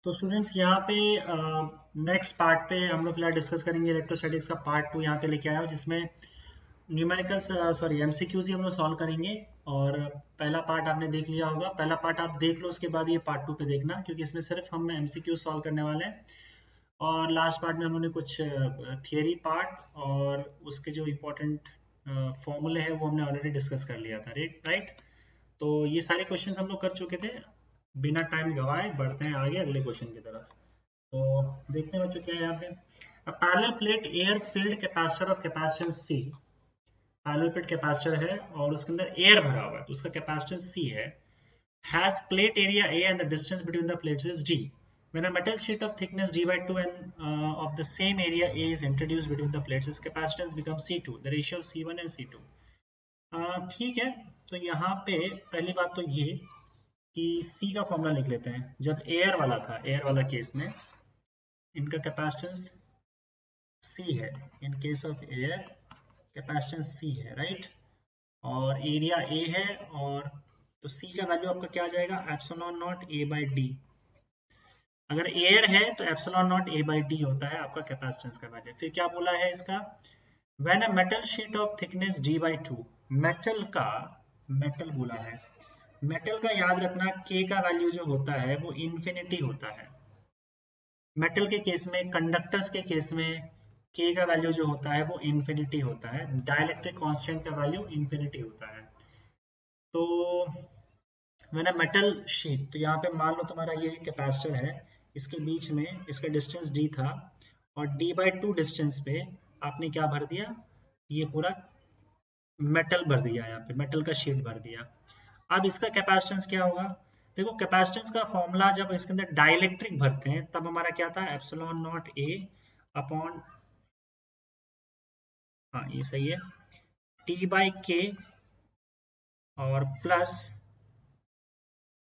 तो स्टूडेंट्स यहाँ पे नेक्स्ट पार्ट पे हम लोग फिलहाल डिस्कस करेंगे इलेक्ट्रोस्टैटिक्स का पार्ट 2 यहाँ पे लेके आया हूँ जिसमें न्यूमेरिकल्स सॉरी एमसीक्यूज ही हम लोग सॉल्व करेंगे। और पहला पार्ट आपने देख लिया होगा, पहला पार्ट आप देख लो, उसके बाद ये पार्ट 2 पे देखना क्योंकि इसमें सिर्फ हम एमसीक्यूज सॉल्व करने वाले हैं। और लास्ट पार्ट में हम लोगों ने कुछ थियरी पार्ट और उसके जो इम्पोर्टेंट फॉर्मूले हैं वो हमने ऑलरेडी डिस्कस कर लिया था, राइट। तो ये सारे क्वेश्चन हम लोग कर चुके थे। बिना टाइम गवाए बढ़ते हैं आगे अगले क्वेश्चन की तरफ। तो देखते हैं बच्चों क्या है यहाँ पे। A parallel plate air filled capacitor of capacitance C, parallel plate capacitor है और उसके अंदर एयर भरा हुआ है तो उसका कैपेसिटेंस C है। Has plate area A and the distance between the plates is D. When a metal sheet of thickness D by 2 and of the same area A is introduced between the plates, its capacitance becomes C2. The ratio of C1 and C2. ठीक है। तो यहाँ पे पहली बात तो ये कि C का फॉर्मूला लिख लेते हैं। जब एयर वाला था, एयर वाला केस में इनका कैपेसिटेंस C है। In case of air capacitance C है, राइट। और एरिया A है और तो C का वैल्यू आपका क्या आ जाएगा, epsilon not A by D. अगर एयर है तो epsilon not A by D होता है आपका कैपेसिटेंस का वैल्यू। फिर क्या बोला है इसका, when a metal sheet of thickness D by 2, metal बोला है। मेटल का याद रखना K का वैल्यू जो होता है वो इन्फिनिटी होता है। मेटल के केस में, कंडक्टर्स के केस में K का वैल्यू जो होता है वो इन्फिनिटी होता है। डाइलेक्ट्रिक कांस्टेंट का वैल्यू इन्फिनिटी होता है। तो मैंने मेटल शीट, तो यहाँ पे मान लो तुम्हारा ये कैपेसिटर है, इसके बीच में इसका डिस्टेंस D था और D बाई 2 डिस्टेंस पे आपने क्या भर दिया, ये पूरा मेटल भर दिया, यहाँ पे मेटल का शीट भर दिया। अब इसका कैपेसिटेंस क्या होगा, देखो कैपेसिटेंस का फॉर्मूला जब इसके अंदर डाइलेक्ट्रिक भरते हैं तब हमारा क्या था, एप्सिलॉन नॉट A अपॉन, हाँ ये सही है, T बाई K और प्लस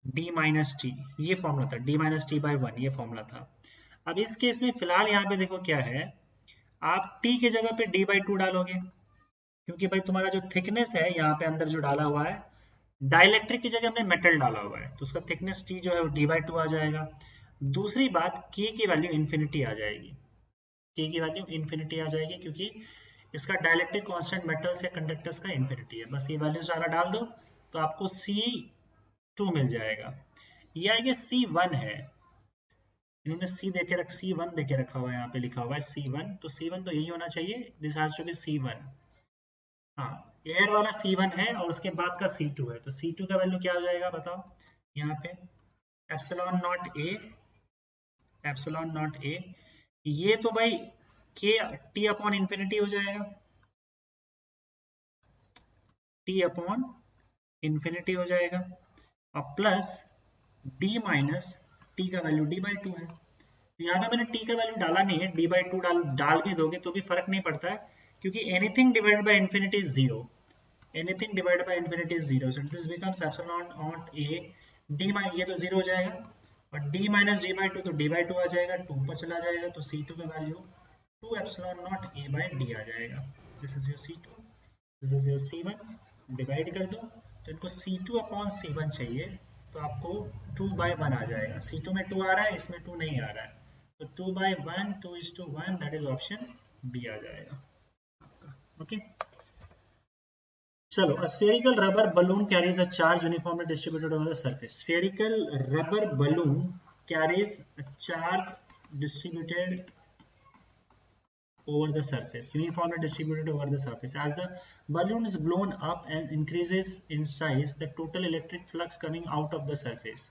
D माइनस टी, ये फॉर्मूला था। D माइनस टी बाई 1 ये फॉर्मूला था। अब इस केस में फिलहाल यहाँ पे देखो क्या है, आप T की जगह पे D बाई 2 डालोगे क्योंकि भाई तुम्हारा जो थिकनेस है यहाँ पे अंदर जो डाला हुआ है, डाइलेक्ट्रिक की जगह हमने मेटल डाला हुआ है तो उसका थिकनेस T जो है वो D बाई 2 आ जाएगा। दूसरी बात, K की वैल्यू इन्फिनिटी आ जाएगी। K की वैल्यू इन्फिनिटी आ जाएगी क्योंकि इसका डाइलेक्ट्रिक कांस्टेंट मेटल्स या कंडक्टर्स का इन्फिनिटी है। बस ये वैल्यू सारा डाल दो तो आपको C2 मिल जाएगा। ये आएगा C1 है, इन्होंने C1 देके रखा हुआ है, यहाँ पे लिखा हुआ है C1, तो C1 तो यही होना चाहिए, this has to be C1। हाँ, एयर वाला C1 है और उसके बाद का C2 है, तो C2 का वैल्यू क्या हो जाएगा बताओ, यहाँ पे एप्सिलॉन नॉट ए, ये तो भाई के टी अपॉन इन्फिनिटी हो जाएगा, टी अपॉन इन्फिनिटी हो जाएगा और प्लस डी माइनस टी का वैल्यू डी बाई 2 है। यहाँ पे मैंने टी का वैल्यू डाला नहीं है, डी बाई 2 डाल भी दोगे तो भी फर्क नहीं पड़ता है क्योंकि anything divided by infinity is zero, anything divided by infinity is zero, so this becomes epsilon naught A D minus, ये तो जीरो हो जाएगा और डी माइनस डी बाई 2 तो डी बाई 2 आ जाएगा, 2 पर चला जाएगा तो C2 का value 2 epsilon naught a by d आ जाएगा। This is your C2, this is your C1, divide कर दो तो इनको C2 अपॉन C1 चाहिए तो आपको 2 बाई 1 आ जाएगा। C2 में 2 आ रहा है, इसमें 2 नहीं आ रहा है, तो 2 by 1, 2:1, that is option B आ जाएगा आपका। ओके चलो, a spherical rubber balloon carries a charge uniformly distributed over the surface. Spherical rubber balloon carries a charge distributed over the surface, uniformly distributed over the surface. As the balloon is blown up and increases in size, the total electric flux coming out of the surface.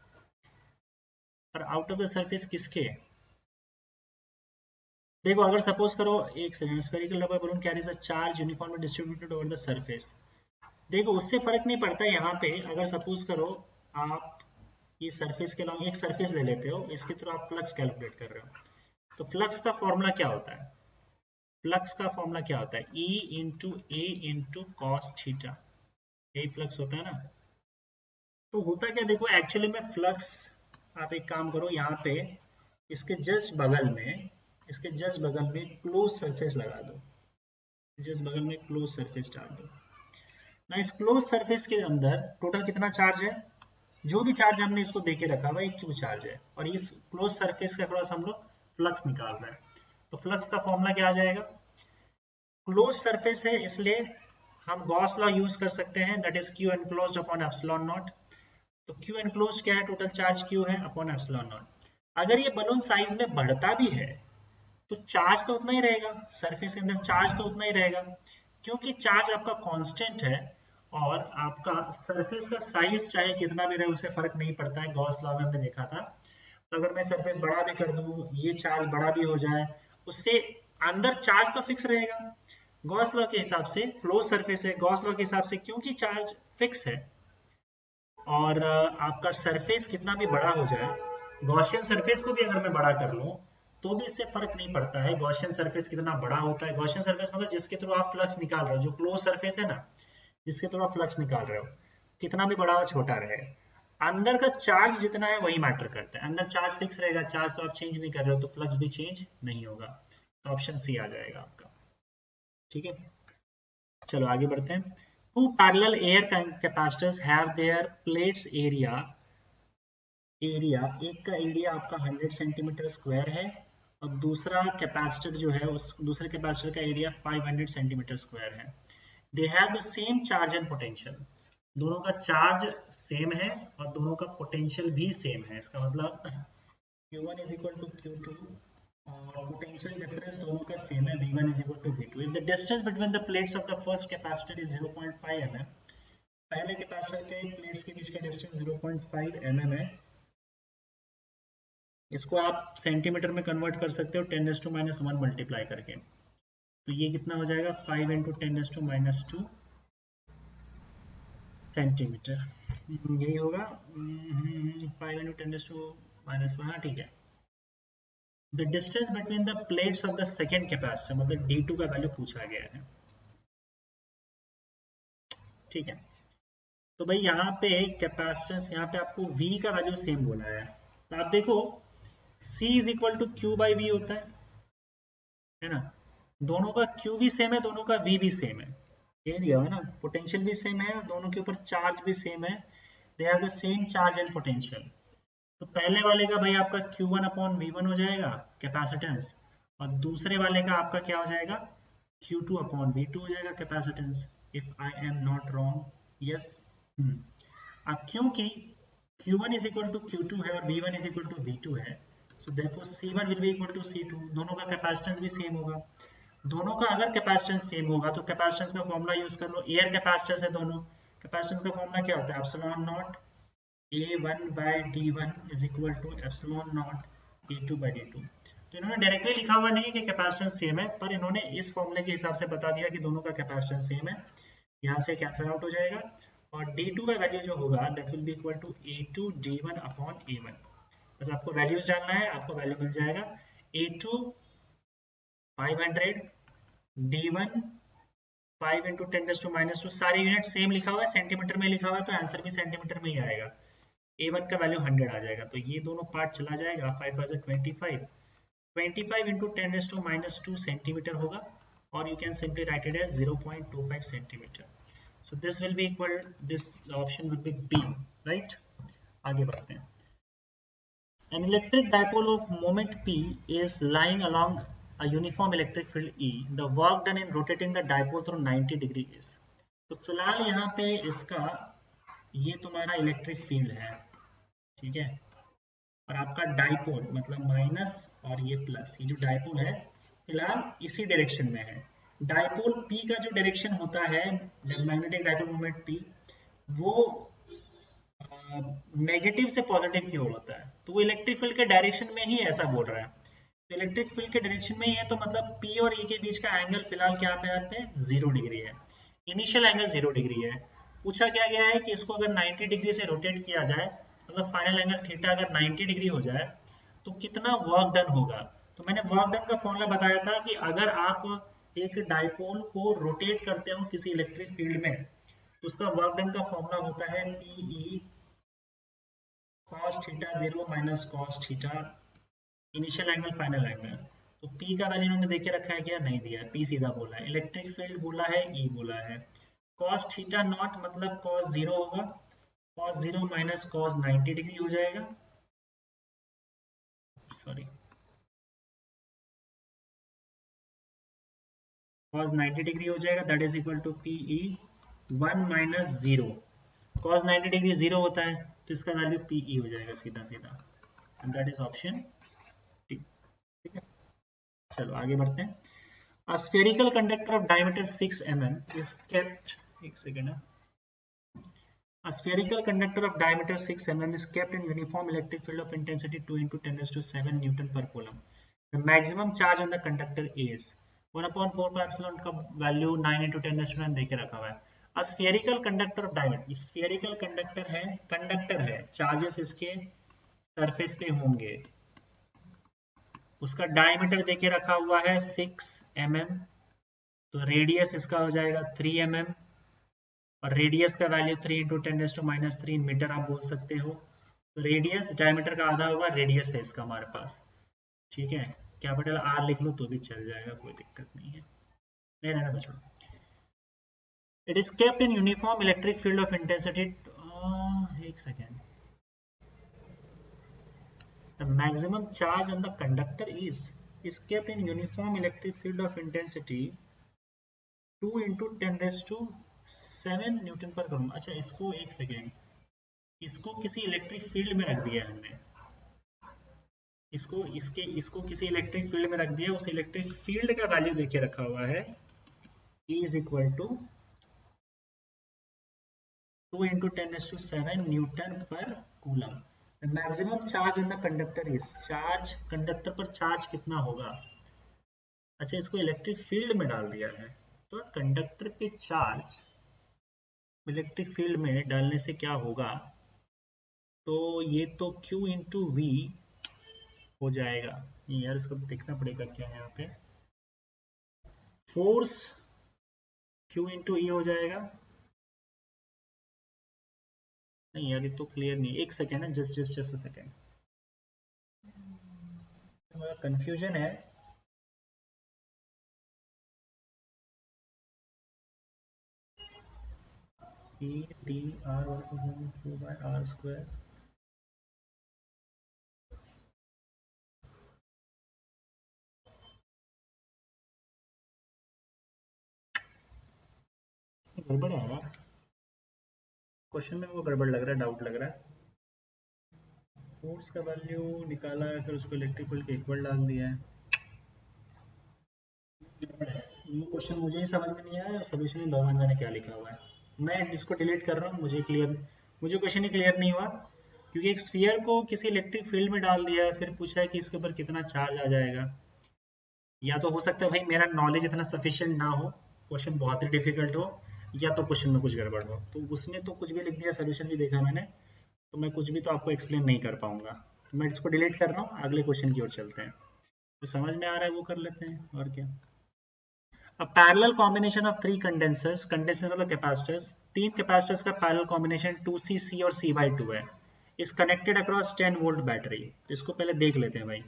पर out of the surface किसके? देखो अगर suppose करो, एक second, spherical rubber balloon carries a charge uniformly distributed over the surface. देखो उससे फर्क नहीं पड़ता यहाँ पे, अगर सपोज करो आप ये सरफेस के लॉन्ग एक सरफेस ले लेते हो, इसके थ्रू आप फ्लक्स कैलकुलेट कर रहे हो, तो फ्लक्स का फॉर्मूला क्या होता है, फ्लक्स का फॉर्मूला क्या होता है, E इंटू ए इंटू कॉस थीटा, यही फ्लक्स होता है ना। तो होता क्या, देखो एक्चुअली में फ्लक्स, आप एक काम करो यहाँ पे इसके जस्ट बगल में, इसके जस्ट बगल में क्लोज सरफेस लगा दो, जस्ट बगल में क्लोज सरफेस डाल दो ना। इस क्लोज सरफेस के अंदर टोटल कितना चार्ज है, जो भी चार्ज हमने इसको देके रखा हुआ क्यू चार्ज है, और इस क्लोज सरफेस के अक्रॉस हम लोग फ्लक्स निकाल रहे हैं। तो फ्लक्स का फॉर्मूला क्या आ जाएगा, क्लोज सरफेस है इसलिए हम गॉस लॉ यूज कर सकते हैं, that is Q enclosed upon epsilon not. तो क्यू एनक्लोज्ड क्या है, टोटल चार्ज क्यू है अपॉन एप्सिलॉन नॉट। अगर ये बलून साइज में बढ़ता भी है तो चार्ज तो उतना ही रहेगा, सरफेस के अंदर चार्ज तो उतना ही रहेगा, क्योंकि चार्ज आपका कांस्टेंट है और आपका सरफेस का साइज चाहे कितना भी रहे उससे फर्क नहीं पड़ता है, गॉस लॉ में हमने देखा था। तो अगर मैं सरफेस बड़ा भी कर दूं, ये चार्ज बड़ा भी हो जाए, उससे अंदर चार्ज तो फिक्स रहेगा। गॉस लॉ के हिसाब से क्लोज सरफेस है, गॉस लॉ के हिसाब से क्योंकि चार्ज फिक्स है और आपका सरफेस कितना भी बड़ा हो जाए, गॉसियन सरफेस को भी अगर मैं बड़ा कर लूं तो भी इससे फर्क नहीं पड़ता है गॉसियन सरफेस कितना बड़ा होता है। गॉसियन सरफेस मतलब जिसके थ्रू आप फ्लक्स निकाल रहे हो, जो क्लोज सरफेस है ना, जिसके थ्रू आप फ्लक्स निकाल रहे हो, कितना भी बड़ा हो छोटा रहे, अंदर का चार्ज जितना है वही मैटर करता है। अंदर चार्ज फिक्स रहेगा, चार्ज तो आप चेंज नहीं कर रहे हो, तो फ्लक्स भी चेंज नहीं होगा। तो ऑप्शन सी आ जाएगा आपका। ठीक है, चलो आगे बढ़ते हैं। Two parallel air capacitors have their plates area, एक का एरिया आपका 100 सेंटीमीटर स्क्वायर है और दूसरा कैपेसिटर जो है उस दूसरे कैपेसिटर का एरिया 500 सेंटीमीटर स्क्वायर है। They have the same charge and potential, दोनों का चार्ज सेम है और दोनों का पोटेंशियल भी सेम है। इसका मतलब Q1 is equal to Q2 और पोटेंशियल डिफरेंस दोनों का सेम है, V1 is equal to V2। If the distance between the plates of the first capacitor is 0.5 mm, पहले कैपेसिटर के प्लेट्स के बीच का डिस्टेंस 0.5 mm है, इसको आप सेंटीमीटर में कन्वर्ट कर सकते हो 10⁻⁻1 मल्टीप्लाई करके। तो ये कितना हो जाएगा, 5 × 10⁻²⁻2 सेंटीमीटर, यही होगा 5 × 10⁻⁻1। हाँ ठीक है। The distance between the plates of the second capacitor, मतलब D2 का वैल्यू पूछा गया है। ठीक है, तो भाई यहाँ पे कैपेसिटेंस, यहाँ पे आपको V का वैल्यू सेम बोला है, तो आप देखो C is equal to Q by V होता है ना, दोनों का Q भी सेम है, दोनों का V भी सेम है, ये दिया है ना, पोटेंशियल भी सेम है, दोनों के ऊपर चार्ज भी सेम है, they have the same charge and potential. तो पहले वाले का भाई आपका Q1 अपॉन V1 हो जाएगा कैपेसिटेंस, और दूसरे वाले का आपका क्या हो जाएगा, Q2 अपॉन V2 हो जाएगा capacitance, if I am not wrong. Yes, अब क्योंकि Q1 is equal to Q2 है और V1 is equal to V2 है, so therefore C1 will be equal to C2, दोनों का कैपेसिटेंस भी सेम होगा। दोनों का अगर कैपेसिटेंस सेम होगा तो कैपेसिटेंस का फॉर्मूला यूज कर लो, एयर कैपेसिटेंस है दोनों, कैपेसिटेंस का फॉर्मूला क्या होता है, epsilon not A1 by D1 is equal to epsilon naught A2 by D2। तो इन्होंने डायरेक्टली लिखा हुआ नहीं है कि कैपेसिटेंस सेम है, पर इन्होंने इस फॉर्मूले के हिसाब से बता दिया कि दोनों का कैपेसिटेंस सेम है, यहाँ से कैंसिल आउट हो जाएगा और D2 का वैल्यू जो होगा that will be equal to A2 D1 upon A1। बस आपको वैल्यूज जानना है, आपको वैल्यू मिल जाएगा A2 500, D1 5 × 10⁻², सारे यूनिट सेम लिखा हुआ है, सेंटीमीटर में लिखा हुआ है, तो आंसर भी सेंटीमीटर में ही आएगा। A1 का वैल्यू 100 आ जाएगा, तो ये दोनों पार्ट चला जाएगा, 5 5 25, 25 × 10⁻² सेंटीमीटर होगा, और you can simply write it as 0.25 centimetre. So this will be equal, this option will be B, right. आगे बढ़ते हैं। An electric dipole of moment P is lying along a uniform electric field E. The work done in rotating the dipole through 90 degree is। तो फिलहाल यहाँ पे इसका ये तुम्हारा इलेक्ट्रिक फील्ड है, ठीक है, और आपका डाइपोल मतलब माइनस और ये प्लस, ये जो डाइपोल है फिलहाल इसी डायरेक्शन में है। डाइपोल P का जो डायरेक्शन होता है, मैग्नेटिक डाइपोल मोमेंट P, वो नेगेटिव से पॉजिटिव की ओर होता है, तो वो इलेक्ट्रिक फील्ड के डायरेक्शन में ही ऐसा बोल रहा है। तो इलेक्ट्रिक फील्ड के डायरेक्शन में ही है, तो मतलब P और E के बीच का एंगल फिलहाल क्या पे यहाँ पे 0 डिग्री है, इनिशियल एंगल 0 डिग्री है। पूछा क्या गया है कि इसको अगर 90 डिग्री से रोटेट किया जाए, मतलब फाइनल एंगल थीटा अगर 90 डिग्री हो जाए तो कितना वर्क डन होगा। तो मैंने वर्क डन का फॉर्मूला बताया था कि अगर आप एक डाइपोल को रोटेट करते हो किसी इलेक्ट्रिक फील्ड में, तो उसका वर्क डन का फॉर्मूला होता है PE cos theta 0 minus cos theta initial angle final angle. तो P का वैल्यू इन्होंने देके रखा है क्या, नहीं दिया है, P सीधा बोला है, इलेक्ट्रिक फील्ड बोला है E बोला है, cos थीटा नॉट मतलब cos 0 होगा cos 0 माइनस cos 90 डिग्री हो जाएगा, सॉरी cos 90 डिग्री हो जाएगा, that is equal to PE 1 minus 0। cos 90 degree 0 होता है तो इसका वैल्यू PE हो जाएगा सीधा सीधा, and that is option D. ठीक है, चलो आगे बढ़ते हैं। A spherical conductor of diameter 6 mm is kept, एक सेकेंड है, a spherical conductor of diameter 6 mm is kept in uniform electric field of intensity 2 into 10 raised to 7 Newton per coulomb. The maximum charge on the conductor is 1/4 pi epsilon का value 9 into 10 raised to 9 देके रखा हुआ है। A spherical conductor of diameter, spherical conductor है, charges इसके surface पे होंगे, उसका डायमीटर देके रखा हुआ है 6 mm, तो रेडियस इसका हो जाएगा 3 mm, और रेडियस का वैल्यू 3 इंटू 10⁻³ मीटर आप बोल सकते हो। तो रेडियस डायमीटर का आधा होगा, रेडियस है इसका हमारे पास, ठीक है, कैपिटल आर लिख लो तो भी चल जाएगा, कोई दिक्कत नहीं है, नहीं रहना बच्चों। It is kept in uniform electric field of intensity, एक second, the maximum charge on the conductor is kept in uniform electric field of intensity 2 into 10⁻⁷ Newton पर करूंगा। अच्छा इसको एक सेकेंड, इसको किसी इलेक्ट्रिक फील्ड में रख दिया है हमने, इसको किसी इलेक्ट्रिक फील्ड में रख दिया, उस इलेक्ट्रिक फील्ड का वैल्यू देके रखा हुआ है E is equal to 2 into 10⁷ newton पर coulomb. Maximum charge on the conductor is, charge conductor पर चार्ज कितना होगा, अच्छा इसको इलेक्ट्रिक फील्ड में डाल दिया है, तो कंडक्टर पे चार्ज इलेक्ट्रिक फील्ड में डालने से क्या होगा, तो ये तो Q इंटू वी हो जाएगा, यार इसको देखना पड़ेगा क्या है यहाँ पे, फोर्स Q इंटू ई हो जाएगा, नहीं यार ये तो क्लियर नहीं, एक सेकेंड है, जस्ट अ सेकेंड, कंफ्यूजन है। E T R Q by R square, गड़बड़ है यार, क्वेश्चन में वो गड़बड़ लग रहा है, डाउट लग रहा है। फोर्स का वैल्यू निकाला है, फिर उसको इलेक्ट्रिक फील्ड के इक्वल डाल दिया है, गड़बड़ है ये क्वेश्चन, मुझे ही समझ में नहीं आया, सोल्यूशन में भगवान जाने क्या लिखा हुआ है। मैं इसको डिलीट कर रहा हूँ, मुझे क्वेश्चन ही क्लियर नहीं हुआ, क्योंकि एक स्फीयर को किसी इलेक्ट्रिक फील्ड में डाल दिया है, फिर पूछा है कि इसके ऊपर कितना चार्ज आ जाएगा। या तो हो सकता है भाई मेरा नॉलेज इतना सफिशिएंट ना हो, क्वेश्चन बहुत ही डिफिकल्ट हो, या तो क्वेश्चन में कुछ गड़बड़ हो, तो उसमें तो कुछ भी लिख दिया, सोल्यूशन भी देखा मैंने, तो मैं कुछ भी तो आपको एक्सप्लेन नहीं कर पाऊंगा, तो मैं इसको डिलीट कर रहा हूँ, अगले क्वेश्चन की ओर चलते हैं, तो समझ में आ रहा है वो कर लेते हैं, और क्या। A parallel combination of three condensers, condenser मतलब capacitors, तीन capacitors का parallel combination 2C, C और C/2 है, is connected across 10 volt battery। तो इसको पहले देख लेते हैं भाई,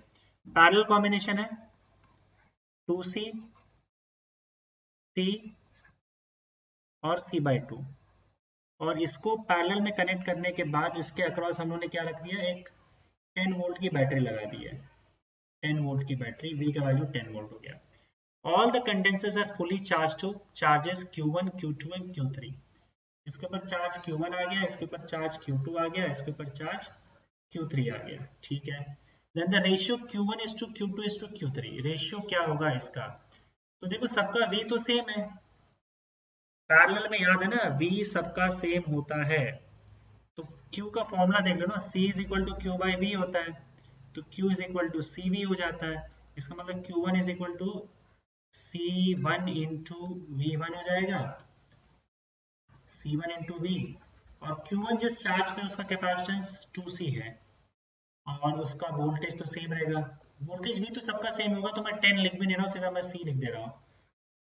parallel combination है 2C, C और C/2, और इसको पैरेलल में कनेक्ट करने के बाद इसके अक्रॉस हम लोगों ने क्या रख दिया, एक 10 वोल्ट की बैटरी लगा दी है, 10 वोल्ट की बैटरी, V का वैल्यू 10 वोल्ट हो गया। All the condensers are fully charged to charges Q1, Q2 and Q3। इसके ऊपर चार्ज Q1 आ गया, इसके ऊपर चार्ज Q2 आ गया, इसके ऊपर चार्ज Q3 आ गया, ठीक है। Then the ratio Q1 is to Q2 is to Q3, ratio क्या होगा इसका, तो देखो सबका V तो सेम है, पैरेलल में याद है ना, V सबका सेम होता है, तो Q का फॉर्मूला देख लो ना, C is equal to Q by V होता है, तो Q is equal to CV हो जाता है, इसका मतलब Q1 is equal to C1 into V1 हो जाएगा, C1 इंटू V, और Q1 जिस चार्ज पे उसका कैपेसिटेंस 2C है, और उसका वोल्टेज तो सेम रहेगा, वोल्टेज भी तो सबका सेम होगा, तो मैं 10 लिख भी नहीं रहा हूँ, सीधा मैं C लिख दे रहा हूँ,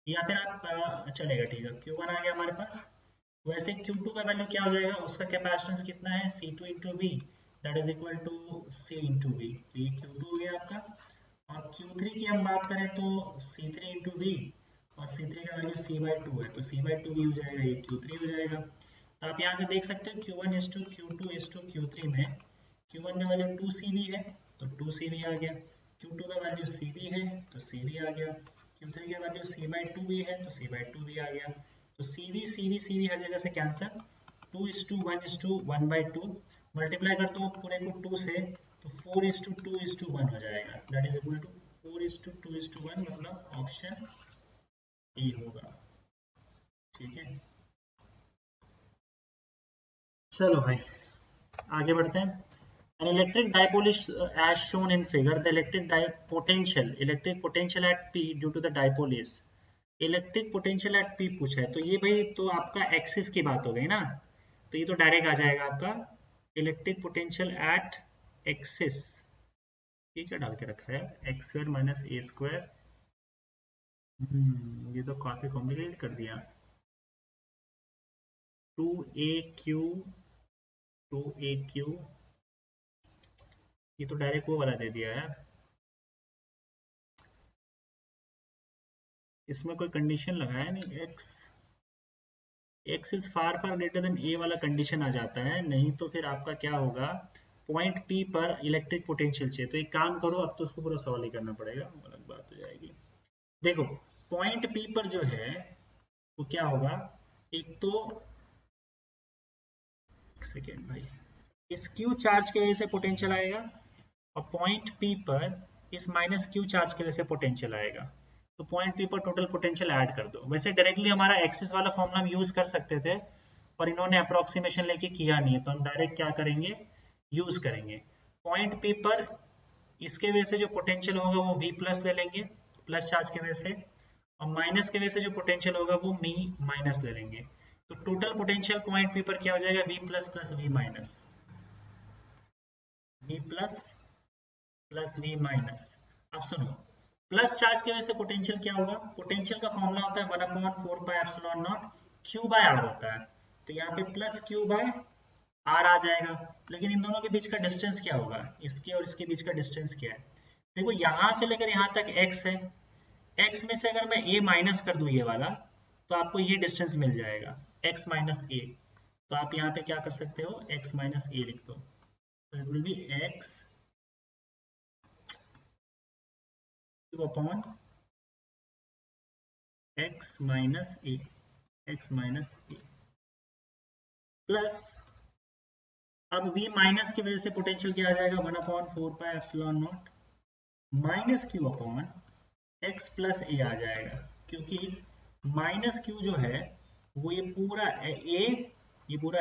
या फिर आप चलेगा, ठीक है, Q1 आ गया हमारे पास, वैसे Q2 का वैल्यू क्या हो जाएगा, उसका कैपेसिटेंस कितना है, C2 into V, that is equal to C into V, तो ये Q2 हो गया आपका, और Q3 की हम बात करें तो C3 इंटू वी, और C3 का वैल्यू C/2 है, तो C/2 भी हो जाएगा, ये Q3 हो जाएगा। आप यहाँ से देख सकते हो Q1:Q2:Q3 में Q1 का वैल्यू 2CV है तो 2CV आ गया, Q2 का वैल्यू CV है तो CV आ गया, Q3 का वैल्यू C/2 भी है तो C/2 भी आ गया। तो CV CV CV हर जगह से कैंसिल, 2:1:1/2 मल्टीप्लाई कर दो पूरे को 2 से तो 4:2:1 हो जाएगा, दैट इज इक्वल टू 4:2:1, मतलब ऑप्शन ए होगा। ठीक है, चलो भाई आगे बढ़ते हैं। An electric dipole is as shown in figure. The electric potential at P due to the dipole is electric potential at P पूछा है, तो ये भाई तो आपका एक्सिस की बात हो गई ना, तो ये तो डायरेक्ट आ जाएगा आपका इलेक्ट्रिक पोटेंशियल एट एक्सिस। ये क्या डाल के रखा है, x² - a²। ये तो काफी कॉम्प्लिकेट कर दिया। 2AQ ये तो डायरेक्ट वो वाला दे दिया है, इसमें कोई कंडीशन लगाया नहीं, x is far far greater than a वाला कंडीशन आ जाता है, नहीं तो फिर आपका क्या होगा, पॉइंट P पर इलेक्ट्रिक पोटेंशियल चाहिए। तो एक काम करो, अब तो उसको पूरा सवाल ही करना पड़ेगा, अलग बात हो जाएगी। देखो पॉइंट P पर जो है वो क्या होगा, एक तो एक सेकेंड भाई, इस Q चार्ज की वजह से पोटेंशियल आएगा और पॉइंट P पर इस -Q चार्ज की वजह से पोटेंशियल आएगा। तो पॉइंट P पर टोटल पोटेंशियल ऐड कर दो। वैसे डायरेक्टली हमारा एक्सिस वाला फॉर्मूला हम यूज कर सकते थे, पर इन्होंने अप्रोक्सीमेशन लेके किया नहीं है, तो हम डायरेक्ट क्या करेंगे, यूज करेंगे। पॉइंट P पर इसके वजह से जो पोटेंशियल होगा वो V+ ले लेंगे, प्लस चार्ज की वजह से, और माइनस की वजह से जो पोटेंशियल होगा वो माइनस ले लेंगे। तो टोटल पोटेंशियल पॉइंट P पर क्या हो जाएगा, V+ + V- अब सुनो, प्लस चार्ज की वजह से पोटेंशियल क्या होगा, पोटेंशियल का फॉर्मूला होता है 1/4πε0 Q/r होता है, तो यहाँ पे +Q/r आ जाएगा। लेकिन इन दोनों के बीच का डिस्टेंस क्या होगा, इसके और इसके बीच का डिस्टेंस क्या है, देखो यहाँ से लेकर यहाँ तक x है, x में से अगर मैं a माइनस कर दूं ये वाला, तो आपको ये डिस्टेंस मिल जाएगा x - a। तो आप यहाँ पे क्या कर सकते हो, x - a लिख दो, तो it will be x/(x - a) plus, अब v माइनस की वजह से पोटेंशियल क्या आ जाएगा, 1/4πε0 -Q/x + a आ जाएगा, क्योंकि -Q जो है वो ये पूरा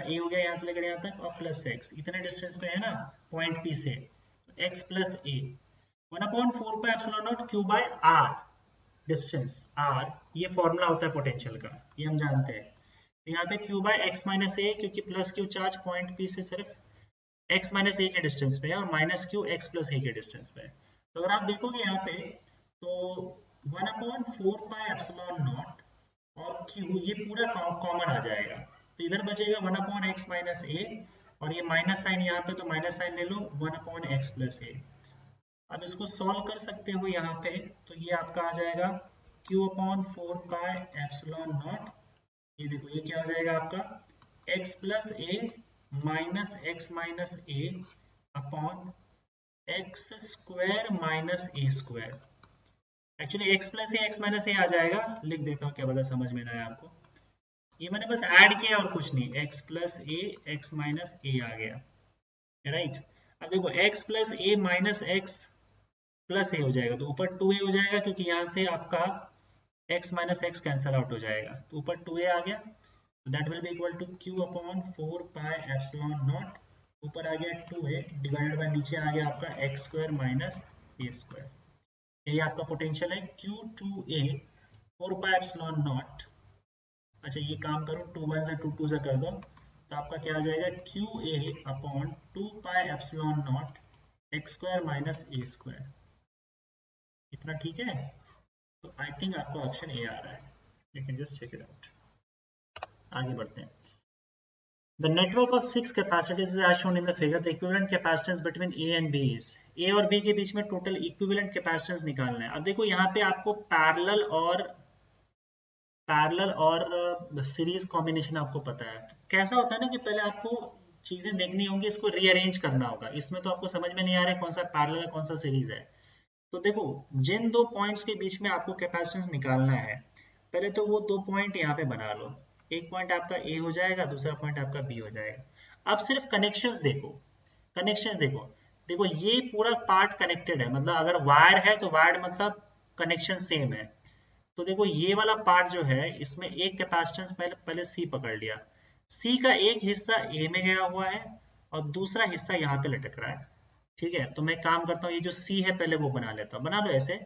a हो गया यहाँ से लेकर यहाँ तक, और +x इतने डिस्टेंस पे है ना पॉइंट P से, तो x + a 1/4πε0 Q/r, distance r, ये फॉर्मूला होता है पोटेंशियल का, ये हम जानते हैं। तो यहाँ पे Q/x - a, क्योंकि +Q चार्ज पॉइंट P से सिर्फ x - a के डिस्टेंस पे है और -Q x + a के डिस्टेंस पे है। तो अगर आप देखोगे यहाँ पे तो 1/4πε0 और Q ये पूरा कॉमन आ जाएगा, तो इधर बचेगा 1/x - a, और ये माइनस साइन यहाँ पे, तो माइनस साइन ले लो 1/x + a। अब इसको सॉल्व कर सकते हो यहाँ पे, तो ये आपका आ जाएगा Q/4πε0, ये देखो ये क्या हो जाएगा आपका x + a -x - a upon x² - a²। Actually x + a x - a आ जाएगा, लिख देता हूँ, क्या पता समझ में ना आए आपको, ये मैंने बस ऐड किया और कुछ नहीं, x + a x - a आ गया, राइट। अब देखो x + a - x + a हो जाएगा, तो ऊपर 2a हो जाएगा, क्योंकि यहाँ से आपका x - x कैंसल आउट हो जाएगा, तो ऊपर 2a आ गया, that will be equal to Q/4πε0, ऊपर आ गया 2a डिवाइडेड बाय नीचे आ गया आपका x² - a²। यही आपका पोटेंशियल है Q2a 4πε0। अच्छा ये काम करो, 2 1 से 2 2 से कर दो, तो आपका क्या आ जाएगा QA/2πε0 x² - a²। इतना ठीक है, तो आई थिंक आपका ऑप्शन ए आ रहा है, you can just check it out. आगे बढ़ते हैं। The network of 6 capacitors is as shown in the figure. The equivalent capacitance between A and B is, A और B के बीच में टोटल इक्विवेलेंट कैपेसिटेंस निकालना है। अब देखो यहाँ पे आपको पैरेलल और पैरेलल और सीरीज कॉम्बिनेशन आपको पता है। कैसा होता है ना कि पहले आपको चीजें देखनी होंगी, इसको रीअरेंज करना होगा। इसमें तो आपको समझ में नहीं आ रहा है कौन सा पैरेलल है कौन सा सीरीज है। तो देखो, जिन दो पॉइंट्स के बीच में आपको कैपेसिटेंस निकालना है, पहले तो वो दो पॉइंट यहाँ पे बना लो। एक पॉइंट आपका ए हो जाएगा, दूसरा पॉइंट आपका बी हो जाएगा। अब सिर्फ कनेक्शंस देखो, कनेक्शंस देखो। देखो ये पूरा पार्ट कनेक्टेड है, मतलब अगर वायर है तो वायर मतलब कनेक्शन सेम है। तो देखो ये वाला पार्ट जो है, इसमें एक कैपेसिटेंस पहले पहले सी पकड़ लिया। सी का एक हिस्सा ए में गया हुआ है और दूसरा हिस्सा यहाँ पे लटक रहा है। ठीक है, तो मैं काम करता हूँ, ये जो सी है पहले वो बना लेता हूँ। बना लो ऐसे।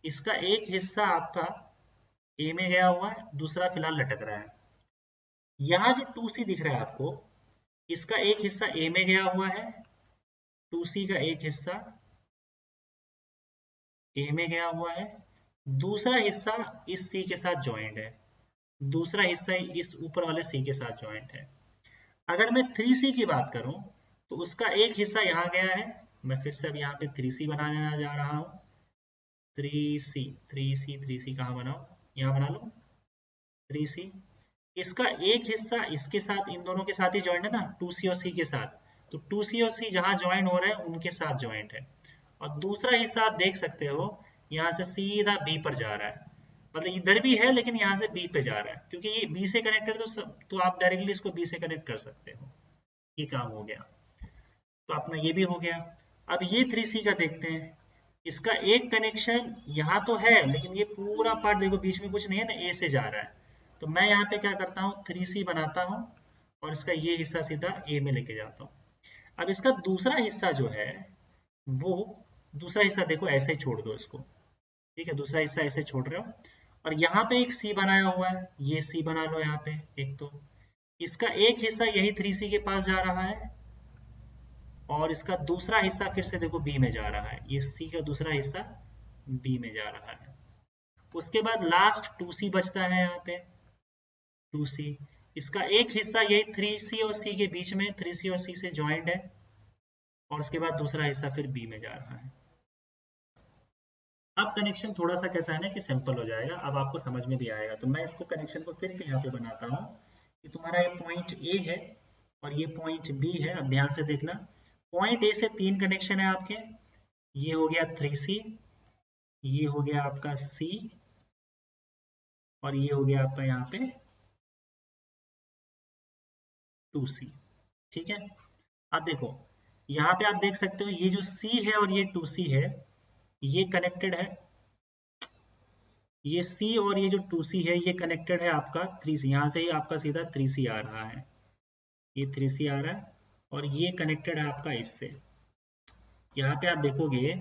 इसका एक हिस्सा आपका ए में गया हुआ है, दूसरा फिलहाल लटक रहा है। यहाँ जो टू सी दिख रहा है आपको, इसका एक हिस्सा ए में गया हुआ है, टू सी का एक हिस्सा ए में गया हुआ है, दूसरा हिस्सा इस सी के साथ ज्वाइंट है, दूसरा हिस्सा इस ऊपर वाले सी के साथ ज्वाइंट है। अगर मैं थ्री सी की बात करूं, तो उसका एक हिस्सा यहाँ गया है। मैं फिर से अब यहाँ पे थ्री सी बनाने जा रहा हूँ। थ्री सी, थ्री सी कहाँ बनाओ, यहाँ बना लो। थ्री सी, इसका एक हिस्सा इसके साथ, इन दोनों के साथ ही ज्वाइंट है ना, टू सी और सी के साथ। तो टू सी और सी जहां ज्वाइन हो रहे हैं उनके साथ ज्वाइंट है। और दूसरा हिस्सा आप देख सकते हो, यहाँ से सीधा बी पर जा रहा है। मतलब इधर भी है लेकिन यहाँ से बी पे जा रहा है, क्योंकि ये बी से कनेक्टेड, तो आप डायरेक्टली इसको बी से कनेक्ट कर सकते हो। ये काम हो गया। तो अपना ये भी हो गया। अब ये थ्री सी का देखते हैं। इसका एक कनेक्शन यहाँ तो है, लेकिन ये पूरा पार्ट देखो बीच में कुछ नहीं है ना, ए से जा रहा है। तो मैं यहाँ पे क्या करता हूँ, थ्री सी बनाता हूँ और इसका ये हिस्सा सीधा ए में लेके जाता हूँ। अब इसका दूसरा हिस्सा जो है, वो दूसरा हिस्सा देखो ऐसे ही छोड़ दो इसको। ठीक है, दूसरा हिस्सा ऐसे छोड़ रहे हो और यहाँ पे एक सी बनाया हुआ है, ये सी बना लो यहाँ पे एक। तो इसका एक हिस्सा यही थ्री सी के पास जा रहा है और इसका दूसरा हिस्सा फिर से देखो बी में जा रहा है, ये सी का दूसरा हिस्सा बी में जा रहा है। उसके बाद लास्ट टू सी बचता है यहाँ पे, टू सी। इसका एक हिस्सा यही थ्री सी और सी के बीच में, थ्री सी और सी से ज्वाइंट है और उसके बाद दूसरा हिस्सा फिर बी में जा रहा है। अब कनेक्शन थोड़ा सा कैसा है ना कि सिंपल हो जाएगा, अब आपको समझ में भी आएगा। तो मैं इसको कनेक्शन को फिर से यहाँ पे बनाता हूँ कि तुम्हारा ये पॉइंट ए है और ये पॉइंट बी है। अब ध्यान से देखना, पॉइंट ए से तीन कनेक्शन है आपके। ये हो गया थ्री सी, ये हो गया आपका सी और ये हो गया आपका यहाँ पे टू सी। ठीक है, अब देखो यहाँ पे आप देख सकते हो, ये जो सी है और ये टू सी है, ये कनेक्टेड है। ये सी और ये जो टू सी है ये कनेक्टेड है आपका थ्री सी, यहाँ से ही आपका सीधा थ्री सी आ रहा है, ये थ्री सी आ रहा है और ये कनेक्टेड है आपका इससे। यहाँ पे आप देखोगे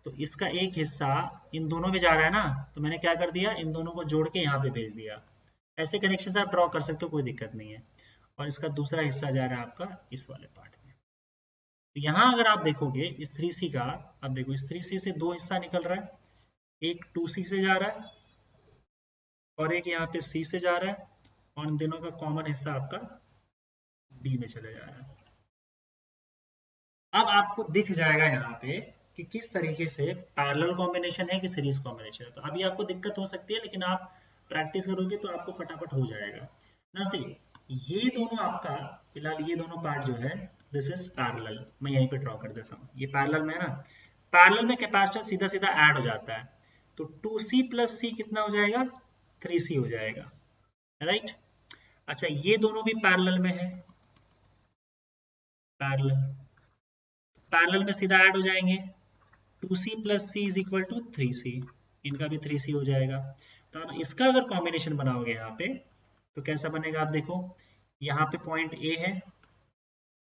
तो इसका एक हिस्सा इन दोनों में जा रहा है ना, तो मैंने क्या कर दिया, इन दोनों को जोड़ के यहाँ पे भेज दिया। ऐसे कनेक्शन आप ड्रॉ कर सकते हो, कोई दिक्कत नहीं है। और इसका दूसरा हिस्सा जा रहा है आपका इस वाले पार्ट में। तो यहाँ अगर आप देखोगे इस थ्री सी का, अब देखो इस थ्री सी से दो हिस्सा निकल रहा है, एक टू सी से जा रहा है और एक यहाँ पे सी से जा रहा है, और इन दोनों का कॉमन हिस्सा आपका डी में चले जा रहा है। अब आपको दिख जाएगा यहाँ पे कि किस तरीके से पैरेलल कॉम्बिनेशन है कि सीरीज कॉम्बिनेशन है। तो अभी आपको दिक्कत हो सकती है, लेकिन आप प्रैक्टिस करोगे तो आपको फटाफट हो जाएगा ना। सी, ये दोनों आपका, फिलहाल ये दोनों पार्ट जो है, दिस इज पैरेलल। मैं यहीं पे ड्रॉ कर देता हूँ, ये पैरेलल में है ना। पैरेलल में कैपेसिटर सीधा सीधा ऐड हो जाता है। तो टू सी प्लस सी कितना हो जाएगा, थ्री सी हो जाएगा, राइट। अच्छा, ये दोनों भी पैरेलल में है, पैरेलल, पैरेलल में सीधा ऐड हो जाएंगे। Two C plus C is equal to three C, इनका भी थ्री सी हो जाएगा। तो अब इसका अगर कॉम्बिनेशन बनाओगे यहाँ पे, तो कैसा बनेगा आप देखो। यहाँ पे पॉइंट ए है,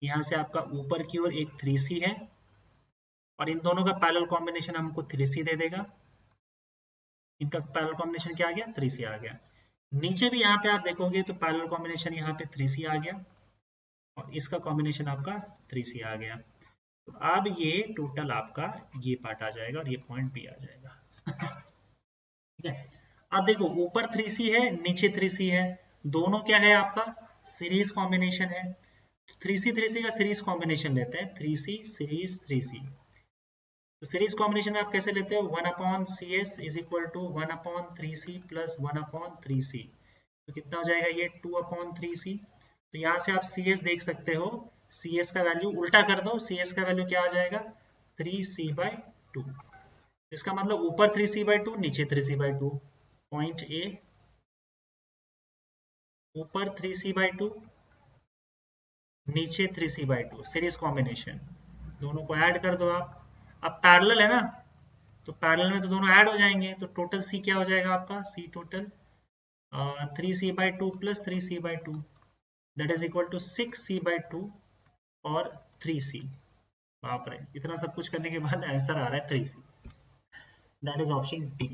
यहाँ से आपका ऊपर की ओर एक थ्री सी है और इन दोनों का पैरेलल कॉम्बिनेशन हमको थ्री सी दे देगा। इनका पैरेलल कॉम्बिनेशन क्या आ गया, थ्री सी आ गया। नीचे भी यहाँ पे आप देखोगे तो पैरेलल कॉम्बिनेशन यहाँ पे थ्री सी आ गया और इसका कॉम्बिनेशन आपका थ्री सी आ गया। तो अब ये टोटल आपका ये पार्ट आ जाएगा और ये पॉइंट भी आ जाएगा। ठीक है, अब देखो ऊपर थ्री सी है नीचे थ्री सी है, दोनों क्या है आपका, सीरीज कॉम्बिनेशन है। थ्री सी का सीरीज कॉम्बिनेशन लेते हैं, three C series three C. तो सीरीज कॉम्बिनेशन में आप कैसे लेते हो, one upon C S is equal to one upon three C plus one upon three C. तो कितना हो जाएगा ये 2/3c। तो यहाँ से आप सी एस देख सकते हो, सी एस का वैल्यू उल्टा कर दो, सी एस का वैल्यू क्या आ जाएगा 3c/2। इसका मतलब ऊपर 3c/2 नीचे 3c/2। पॉइंट ए, ऊपर 3c/2 नीचे 3c/2 सीरीज कॉम्बिनेशन, दोनों को ऐड कर दो आप। अब पैरेलल है ना, तो पैरेलल में तो दोनों ऐड हो जाएंगे, तो टोटल सी क्या हो जाएगा आपका, C total 3c/2 plus 3c/2 that is equal to 6c/2 और 3c। बाप रे, इतना सब कुछ करने के बाद आंसर आ रहा है 3c। That is option D.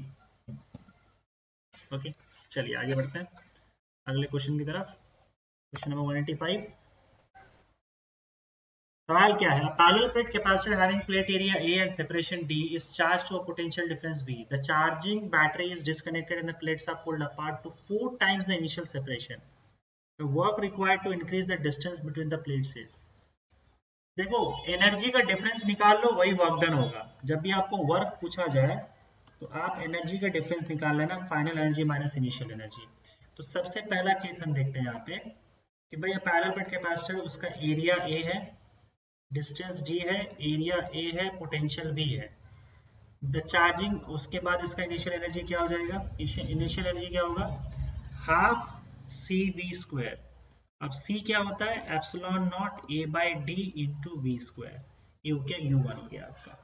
Okay, चलिए आगे बढ़ते हैं अगले क्वेश्चन की तरफ। Question number 185। सवाल क्या है, parallel plate capacitor having plate area A and separation D is charged to a potential difference V. The charging battery is disconnected and the plates are pulled apart to 4 times the initial separation. The work required to increase the distance between the plates is. देखो, energy का difference निकाल लो, वही work done होगा। जब भी आपको work पूछा जाए तो आप एनर्जी का डिफरेंस निकाल लेना, final energy minus initial energy. तो सबसे पहला केस हम देखते हैं यहाँ पे कि भैया पैरेलल प्लेट कैपेसिटर, उसका एरिया A है, डिस्टेंस d है, एरिया A है, पोटेंशियल V है। द चार्जिंग, उसके बाद इसका इनिशियल एनर्जी क्या हो जाएगा, इनिशियल एनर्जी क्या होगा, हाफ CV²। अब C क्या होता है, epsilon naught A/D into V²। ये हो गया U1 हो गया आपका।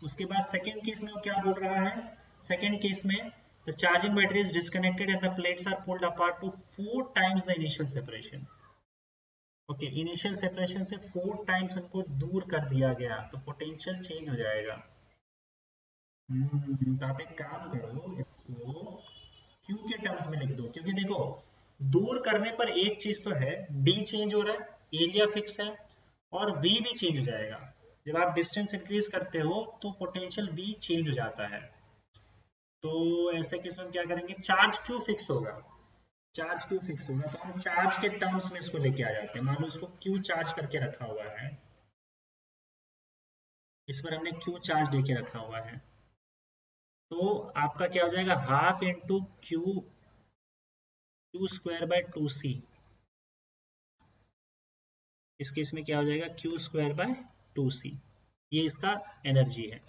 उसके बाद सेकेंड केस में वो क्या बोल रहा है, सेकेंड केस में the charging battery is disconnected and the plates are pulled apart to 4 times the initial separation. Okay, initial separation से 4 टाइम्स उनको दूर कर दिया गया, तो पोटेंशियल चेंज हो जाएगा। तो आप एक काम करो, इसको क्यू के टर्म्स में लिख दो, क्योंकि देखो दूर करने पर एक चीज तो है, डी चेंज हो रहा है, एरिया फिक्स है, और वी भी चेंज हो जाएगा। जब आप डिस्टेंस इंक्रीज करते हो तो पोटेंशियल वी चेंज हो जाता है। तो ऐसे केस में क्या करेंगे, चार्ज क्यू फिक्स होगा, चार्ज क्यू फिक्स होगा, तो हम चार्ज के टर्म्स में इसको लेके आ जाते हैं। मान लो इसको क्यू चार्ज करके रखा हुआ है, इस पर हमने क्यू चार्ज देके रखा हुआ है, तो आपका क्या हो जाएगा, हाफ इंटू क्यू, Q²/2c। इस केस में क्या हो जाएगा, Q²/2c। ये इसका एनर्जी है।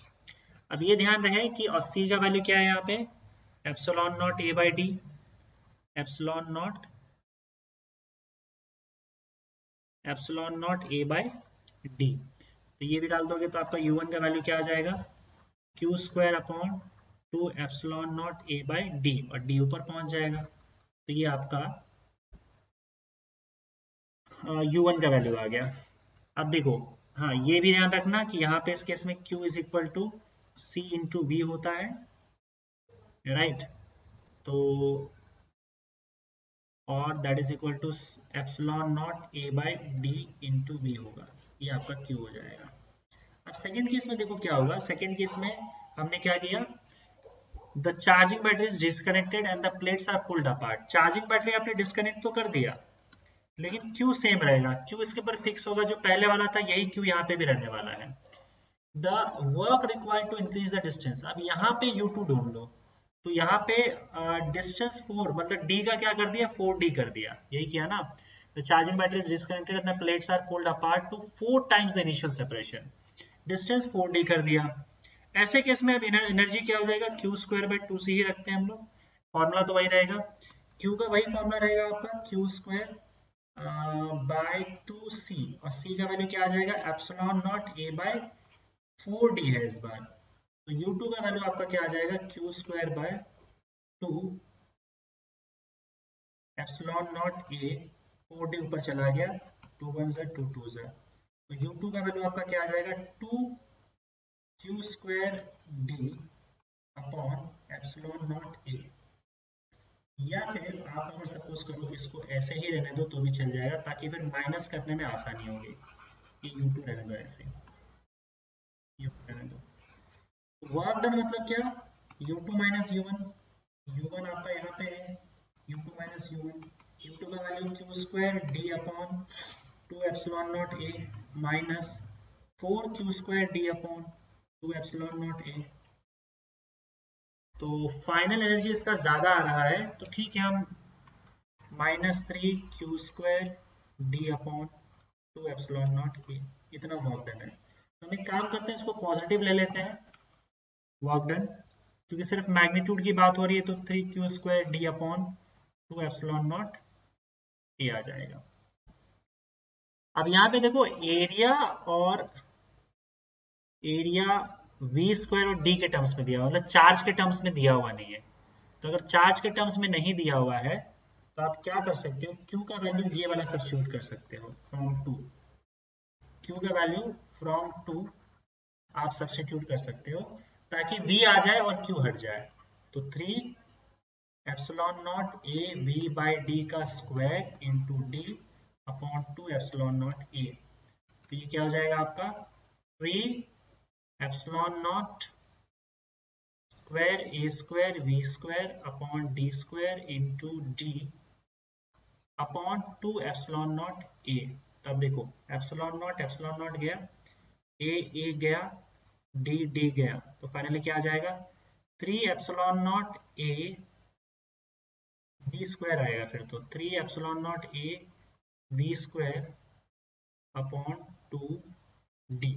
अब ये ध्यान रहे कि और C का वैल्यू क्या है यहाँ पे, epsilon naught A/D, epsilon naught A/D। तो ये भी डाल दोगे तो आपका U1 का वैल्यू क्या आ जाएगा, Q²/2 एप्सिलॉन नॉट A/D, और D ऊपर पहुंच जाएगा। तो ये आपका U1 का वैल्यू आ गया। अब देखो, हाँ ये भी ध्यान रखना कि यहाँ पे इस केस में Q is equal to C into V होता है, राइट। तो और that is equal to epsilon naught A/D into V होगा, ये आपका Q हो जाएगा। अब सेकेंड केस में देखो क्या होगा, सेकेंड केस में हमने क्या किया, the charging battery is disconnected and the plates are pulled apart. Charging battery आपने डिस्कनेक्ट तो कर दिया, लेकिन Q सेम रहेगा, Q इसके ऊपर फिक्स होगा, जो पहले वाला था यही Q यहाँ पे भी रहने वाला है। The work required to increase the distance, अब यहाँ पे U2 ढूंढ लो। तो यहाँ पे डिस्टेंस 4, मतलब D का क्या कर दिया, 4D कर दिया, यही किया ना। The charging battery is disconnected and the plates are pulled apart to 4 times the initial separation. Distance 4D कर दिया। ऐसे केस में अब एनर्जी क्या हो जाएगा, Q²/2c ही रखते हैं हम लोग, फॉर्मूला तो वही रहेगा, Q का वही फॉर्मूला रहेगा आपका, Q²/2c, और C का वैल्यू क्या आ जाएगा, एप्सिलॉन नॉट A/4D है इस बार। तो U2 का वैल्यू आपका क्या आ जाएगा, Q²/2 epsilon not A, 4D ऊपर चला गया, 2 1 2 2 तो U2 का वैल्यू आपका क्या आ जाएगा, 2Q²D upon epsilon not A। या फिर आप अगर सपोज करो इसको ऐसे ही रहने दो तो भी चल जाएगा, ताकि फिर माइनस करने में आसानी होगी। ये U2 रहने दो, ऐसे U2 रहने दो। वर्क डन मतलब क्या, U2 माइनस U1, U1 आपका यहाँ पे है, U2 माइनस U1, U2 का value Q² D upon 2 epsilon not A minus 4Q² D upon 2 epsilon not A। तो फाइनल एनर्जी इसका ज्यादा आ रहा है, तो ठीक है, हम -3 q² d upon 2 epsilon naught ए, इतना वर्क डन है। तो हम एक काम करते हैं, इसको पॉजिटिव ले लेते हैं वर्क डन, क्योंकि सिर्फ मैग्नीट्यूड की बात हो रही है, तो 3q² d upon 2 epsilon naught a आ जाएगा। अब यहाँ पे देखो एरिया v² और d के टर्म्स में दिया हुआ, मतलब चार्ज के टर्म्स में दिया हुआ नहीं है। तो अगर चार्ज के टर्म्स में नहीं दिया हुआ है तो आप क्या कर सकते हो, q का वैल्यू ये वाला सब्स्टिट्यूट कर सकते हो, फ्रॉम 2, q का वैल्यू फ्रॉम 2 आप सब्स्टिट्यूट कर सकते हो, ताकि v आ जाए और q हट जाए। तो 3 epsilon not a v by d का square into d upon 2 epsilon not a। तो ये क्या हो जाएगा आपका 3 epsilon not square a² v² upon d² into d upon 2 epsilon not a। तब देखो एप्सिलॉन नॉट गया, a गया, d गया, तो फाइनली क्या आ जाएगा 3 एप्सिलॉन नॉट a v² आएगा, फिर तो 3 epsilon not a v² upon 2d।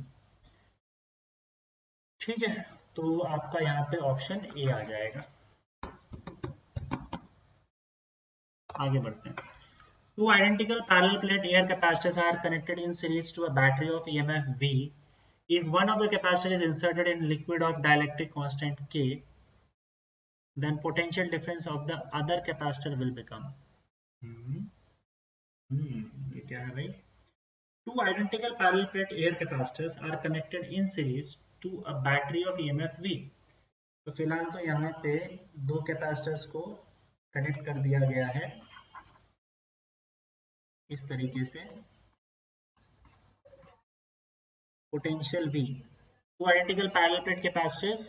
ठीक है, तो आपका यहाँ पे ऑप्शन ए आ जाएगा। आगे बढ़ते हैं। Two identical parallel plate air capacitors are connected in series to a battery of EMF V. If one of the capacitors is inserted in liquid of dielectric constant K, then potential difference of the other capacitor will become. ये क्या है भाई? Two identical parallel plate air capacitors are connected in series to a battery of EMF V. तो फिलहाल तो यहाँ पे दो कैपेसिटर्स को कनेक्ट कर दिया गया है इस तरीके से, potential V. Two identical parallel plate capacitors,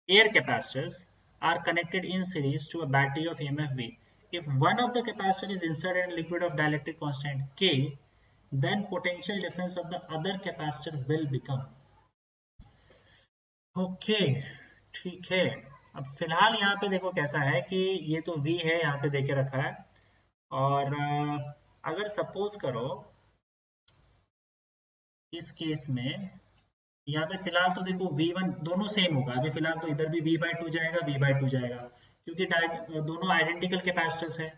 air capacitors, are connected in series to a battery of EMF V. If one of the capacitors is inserted in liquid of dielectric constant K, then potential difference of the other capacitor will become. Okay, ठीक है। अब फिलहाल यहाँ पे देखो कैसा है कि ये तो V है, यहाँ पे देके रखा है, और अगर सपोज करो इस केस में यहाँ पे फिलहाल तो देखो V1 दोनों सेम होगा, अभी फिलहाल तो इधर भी V/2 जाएगा, V/2 जाएगा, क्योंकि दोनों आइडेंटिकल कैपेसिटर्स है,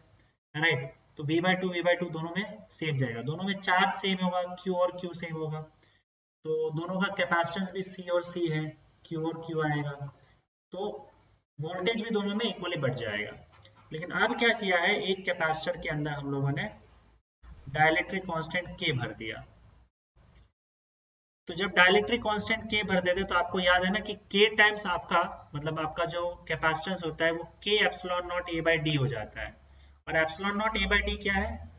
राइट। तो V/2 दोनों में सेम जाएगा, दोनों में चार्ज सेम होगा, Q और Q सेम होगा, तो दोनों का कैपेसिटेंस भी C और C है, Q और Q आएगा, तो वोल्टेज भी दोनों में इक्वली बढ़ जाएगा। लेकिन अब क्या किया है, एक कैपेसिटर के अंदर हम लोगों ने डाइलेक्ट्रिक कांस्टेंट K भर दिया। तो जब डाइलेक्ट्रिक कांस्टेंट K भर देते तो आपको याद है ना कि K टाइम्स आपका मतलब आपका जो कैपेसिटेंस होता है वो K epsilon not A by D हो जाता है, और epsilon not A by D क्या है,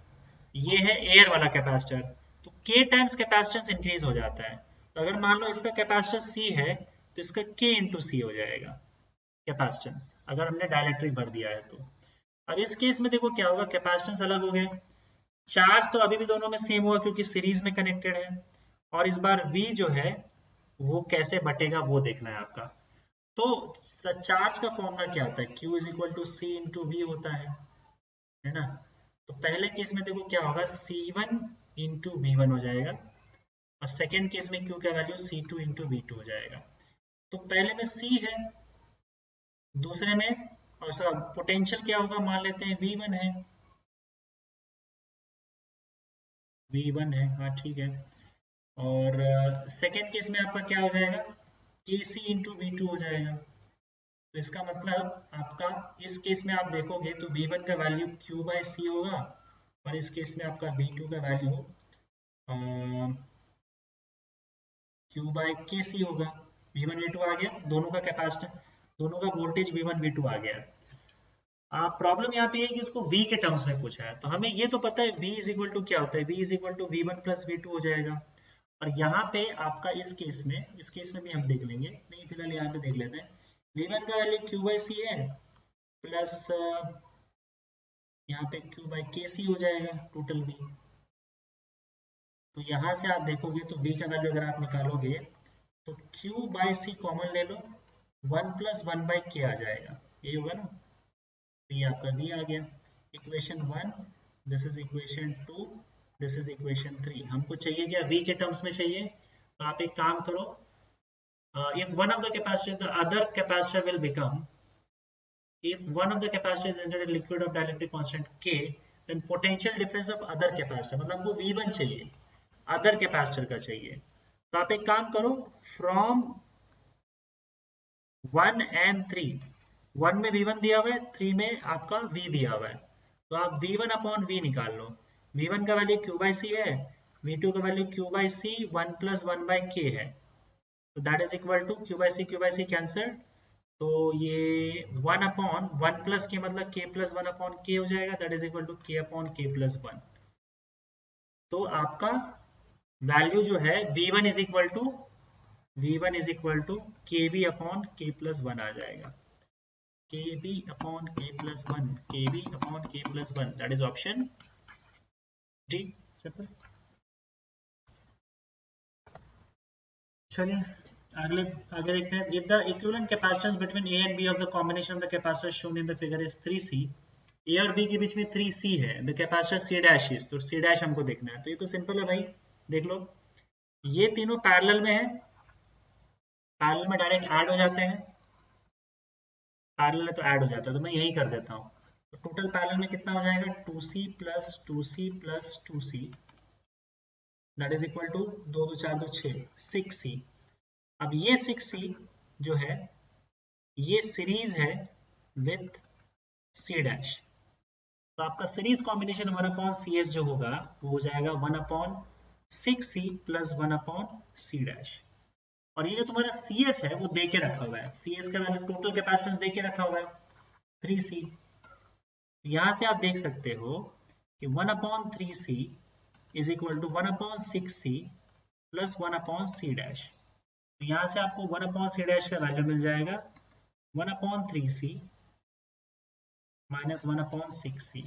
ये है एयर वाला कैपेसिटर, तो K टाइम्स कैपेसिटेंस इंक्रीज हो जाता है। तो अगर मान लो इसका कैपेसिटर C है तो इसका K इंटू सी हो जाएगा कैपेसिटेंस, अगर हमने डाइलेक्ट्रिक भर दिया है तो। अब इस केस में देखो क्या होगा, कैपेसिटेंस अलग हो गए, चार्ज तो अभी भी दोनों में सेम होगा क्योंकि सीरीज में कनेक्टेड है, और इस बार V जो है वो कैसे बटेगा वो देखना है आपका। तो चार्ज का फॉर्मूला क्या होता है, Q is equal to C into V होता है ना। तो पहले केस में देखो क्या होगा, C1 इंटू वी1 हो जाएगा, और सेकेंड केस में Q का वैल्यू C2 इंटू वी2 हो जाएगा। तो पहले में C है, दूसरे में और सब पोटेंशियल क्या होगा, मान लेते हैं V1 है, V1 है, हाँ ठीक है। और सेकेंड केस में आपका क्या हो जाएगा, KC इंटू वी2 हो जाएगा। तो इसका मतलब आपका इस केस में आप देखोगे तो V1 का वैल्यू Q बाई सी होगा, और इस केस में आपका V2 का वैल्यू Q बाई के सी होगा। V1 V2 आ गया, दोनों का कैपेसिटर, दोनों का वोल्टेज V1 V2 आ गया। प्रॉब्लम यहाँ पे है कि इसको V के टर्म्स में पूछा है, तो हमें ये तो पता है V इज इक्वल टू क्या होता है, V is equal to V1 plus V2 हो जाएगा। और यहाँ पे आपका इस केस में भी हम देख लेंगे, नहीं फिलहाल यहाँ पे देख लेते हैं। V1 का वैल्यू Q बाई सी है, प्लस यहाँ पे Q बाई के सी हो जाएगा टोटल V। तो यहाँ से आप देखोगे तो V का वैल्यू अगर आप निकालोगे तो Q बाई सी कॉमन ले लो, 1 प्लस 1 बाई के आ जाएगा, ये होगा ना, तो ये आपका V आ गया। Equation 1, this is equation 2, this is equation 3। हमको चाहिए क्या, v के टर्म्स में चाहिए। तो आप एक काम करो, if one of the capacitor, the other capacitor will become, if one of the capacitor is entered a liquid of dielectric constant K, then potential difference of other capacitor, मतलब हमको V1 चाहिए, other capacitor का चाहिए। तो आप एक काम करो, from 1 and 3, 1 में V1 दिया हुआ है, 3 में आपका V दिया हुआ है, तो आप V1 अपॉन V निकाल लो। V1 का वैल्यू Q by C है, V2 का value Q by C 1 plus 1 by K है, तो that is equal to Q by C कैंसर, तो ये 1 अपॉन 1 प्लस के मतलब K प्लस 1 अपॉन K हो जाएगा, that is equal to K upon K plus 1। तो आपका वैल्यू जो है V1 is equal to KB upon K plus 1 आ जाएगा, KB upon K plus 1, KB upon K plus 1, that is option D. Simple. चलिए आगे देखते हैं। If the equivalent capacitance between A and B of the combination of the capacitors shown in the figure is 3C, A और B के बीच में 3C है, the capacitor C dash is, तो C dash हमको देखना है। तो ये तो सिंपल है भाई, देख लो, ये तीनों पैरेलल में है, पैरेलल में डायरेक्ट ऐड हो जाते हैं, पैरेलल है तो ऐड हो जाता है, तो मैं यही कर देता हूँ। तो टोटल पैरेलल में कितना हो जाएगा, 2C plus 2C plus 2C, that is equal to 2 2 4 2 6, 6C। अब ये 6C जो है ये सीरीज है विथ C डैश, तो आपका सीरीज कॉम्बिनेशन 1 अपॉन CS जो होगा वो हो जाएगा 1 upon 6C plus 1 upon C dash. और ये जो तुम्हारा CS है वो दे के रखा हुआ है, CS का वैल्यू टोटल कैपेसिटेंस दे के रखा हुआ है 3C। यहाँ से आप देख सकते हो कि 1 upon 3C is equal to 1 upon 6C plus 1 upon C dash. तो यहाँ से आपको 1 अपॉन C डैश का वैल्यू मिल जाएगा 1 upon 3C minus 1 upon 6C,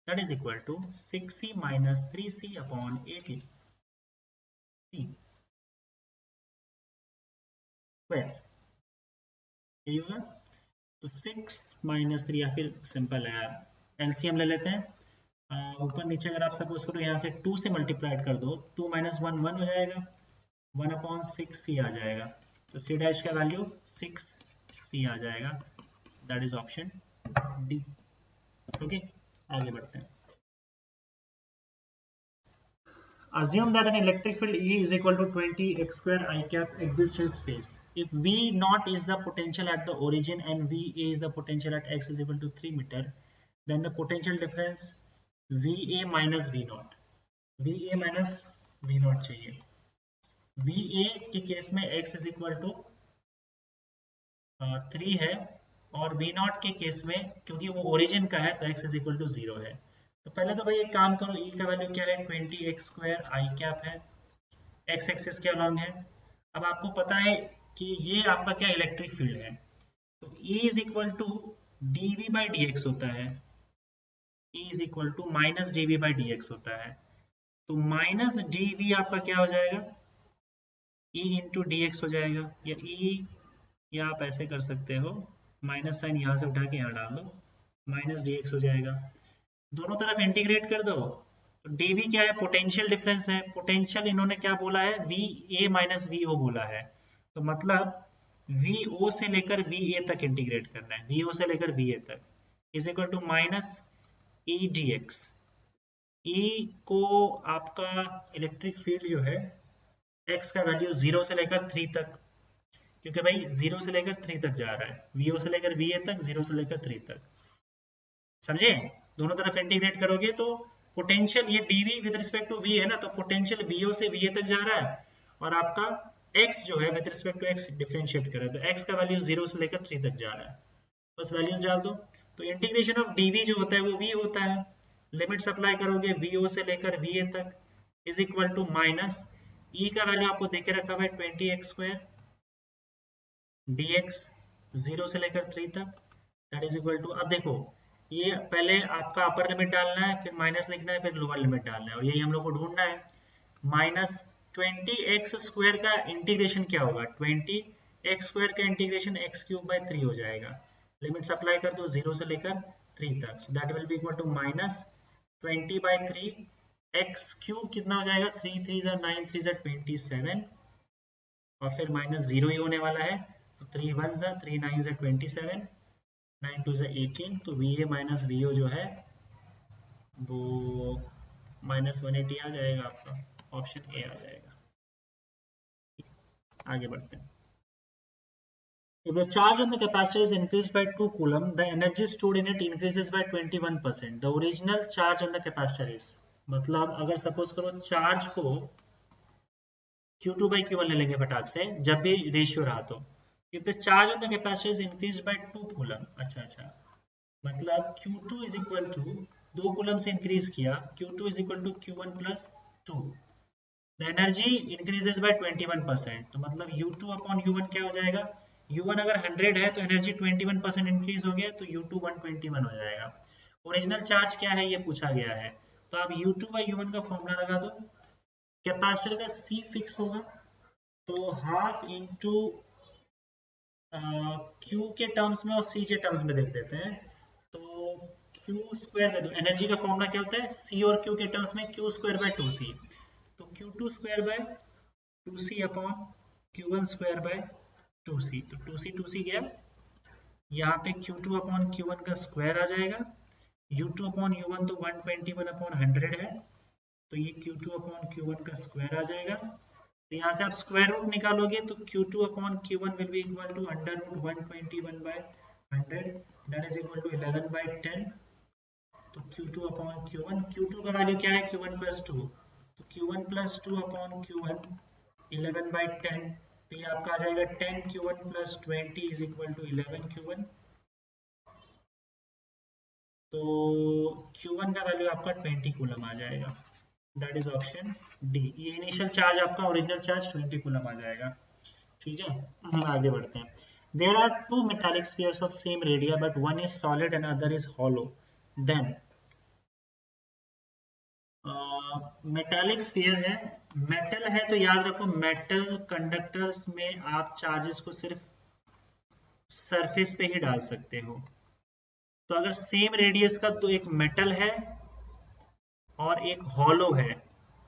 that is equal to 6C minus 3C upon 8C square, यही होगा। तो 6 minus 3, या फिर सिंपल है यार, एलसीएम ले लेते हैं, ऊपर नीचे अगर आप सपोज करो यहाँ से 2 से मल्टीप्लाइड कर दो, 2 minus 1 1 हो जाएगा, 1 upon 6C आ जाएगा, तो C डैश का वैल्यू 6C आ जाएगा, that is option D. Okay, आगे बढ़ते हैं। Assume that an electric field E is equal to 20 x square I cap exists in space. If V naught is the potential at the origin and VA is the potential at x is equal to 3 meter, then the potential difference VA minus V naught, VA minus V naught चाहिए। VA के case में x is equal to 3 है, और V naught के case में क्योंकि वो origin का है तो x is equal to 0 है। तो पहले तो भाई एक काम करो, E का वैल्यू क्या है, 20x स्क्वायर आई कैप है, x एक्सिस के अलॉन्ग है। अब आपको पता है कि ये आपका क्या इलेक्ट्रिक फील्ड है, तो E is equal to dV by dx होता है, E is equal to minus dV by dx होता है। तो माइनस dV आपका क्या हो जाएगा, E इंटू dx हो जाएगा, या E, या आप ऐसे कर सकते हो, माइनस साइन यहाँ से उठा के यहाँ डाल दो, माइनस dx हो जाएगा। दोनों तरफ इंटीग्रेट कर दो, तो dV क्या है, पोटेंशियल डिफरेंस है, पोटेंशियल इन्होंने क्या बोला है, VA माइनस VO बोला है, तो मतलब VO से लेकर VA तक इंटीग्रेट करना है, VO से लेकर VA तक, is equal to minus E dx। E को आपका इलेक्ट्रिक फील्ड जो है x का वैल्यू 0 से लेकर 3 तक, क्योंकि भाई 0 से लेकर 3 तक जा रहा है, VO से लेकर VA तक, 0 से लेकर 3 तक, समझे। दोनों तरफ इंटीग्रेट करोगे तो पोटेंशियल, ये dV with respect to V है ना, तो पोटेंशियल VO से VA तक जा रहा है, और आपका x जो है with respect to x differentiate कर रहा है, तो x का वैल्यू 0 से लेकर 3 तक जा रहा है, बस वैल्यूज डाल दो। तो इंटीग्रेशन ऑफ dV जो होता है वो V होता है, लिमिट्स अप्लाई करोगे VO से लेकर VA तक, is equal to minus E का वैल्यू आपको देके रखा हुआ है 20x स्क्वायर dx 0 से लेकर 3 तक, दैट इज इक्वल टू, अब देखो ये पहले आपका अपर लिमिट डालना है, फिर माइनस लिखना है, फिर लोअर लिमिट डालना है, और यही हम लोग को ढूंढना है। माइनस 20x स्क्वायर का इंटीग्रेशन क्या होगा, 20x स्क्वायर का इंटीग्रेशन x क्यूब बाई 3 हो जाएगा, लिमिट्स अप्लाई कर दो 0 से लेकर 3 तक, so that will be equal to -20/3 x cube कितना हो जाएगा, 3 3 जा 9 3 जा 27 और फिर -0 ही होने वाला है, तो 3 1 जा 3 9 जा 27 9 2 जा 18, तो VA माइनस VO जो है वो -180 आ जाएगा, आपका ऑप्शन ए आ जाएगा। आगे बढ़ते हैं। If the charge on the capacitor is increased by 2 coulomb, the energy stored in it increases by 21%. The original charge on the capacitor is, मतलब अगर सपोज करो चार्ज को Q2/Q1 ले लेंगे फटाक से, जब भी रेशियो रहा तो if the charge on the capacitor is increased by 2 coulomb, अच्छा मतलब Q2 is equal to 2 coulomb से इंक्रीज किया, Q2 is equal to Q1 plus 2, the energy increases by 21%, तो मतलब U2 upon U1 क्या हो जाएगा, U1 अगर 100 है तो एनर्जी 21% इंक्रीज हो गया, तो U2 121 हो जाएगा। ओरिजिनल चार्ज क्या है ये पूछा गया है, तो आप U2/U1 का फॉर्मूला लगा दो, कैपेसिटर का C फिक्स होगा, तो हाफ इंटू Q के टर्म्स में और C के टर्म्स में देख देते हैं, तो Q स्क्वायर में, तो एनर्जी का फॉर्मूला क्या होता है, C और Q के टर्म्स में Q²/2C, तो Q2²/2C अपॉन Q1²/2C, तो 2C गया, यहाँ पे Q2/Q1 का स्क्वायर आ जाएगा, U2/U1 तो 121/100 है, तो ये Q2/Q1 का स्क्वायर आ जाएगा, तो यहाँ से आप स्क्वायर रूट निकालोगे तो Q2/Q1 will be equal to √121/100, that is equal to 11/10, तो Q2/Q1, Q2 का वैल्यू क्या है, Q1 + 2, तो Q1 + 2/Q1 11/10, तो ये आपका आ जाएगा 10Q1 + 20 is equal to 11Q1, तो Q1 का वैल्यू आपका 20 कूलम आ जाएगा, दैट इज ऑप्शन डी। ये इनिशियल चार्ज आपका ओरिजिनल चार्ज 20 कूलम आ जाएगा। ठीक है, आगे बढ़ते हैं। There are two metallic spheres of same radii but one is solid and other is hollow, then metallic sphere है, मेटल है, तो याद रखो मेटल कंडक्टर्स में आप चार्जेस को सिर्फ सरफेस पे ही डाल सकते हो, तो अगर सेम रेडियस का तो एक मेटल है और एक हॉलो है,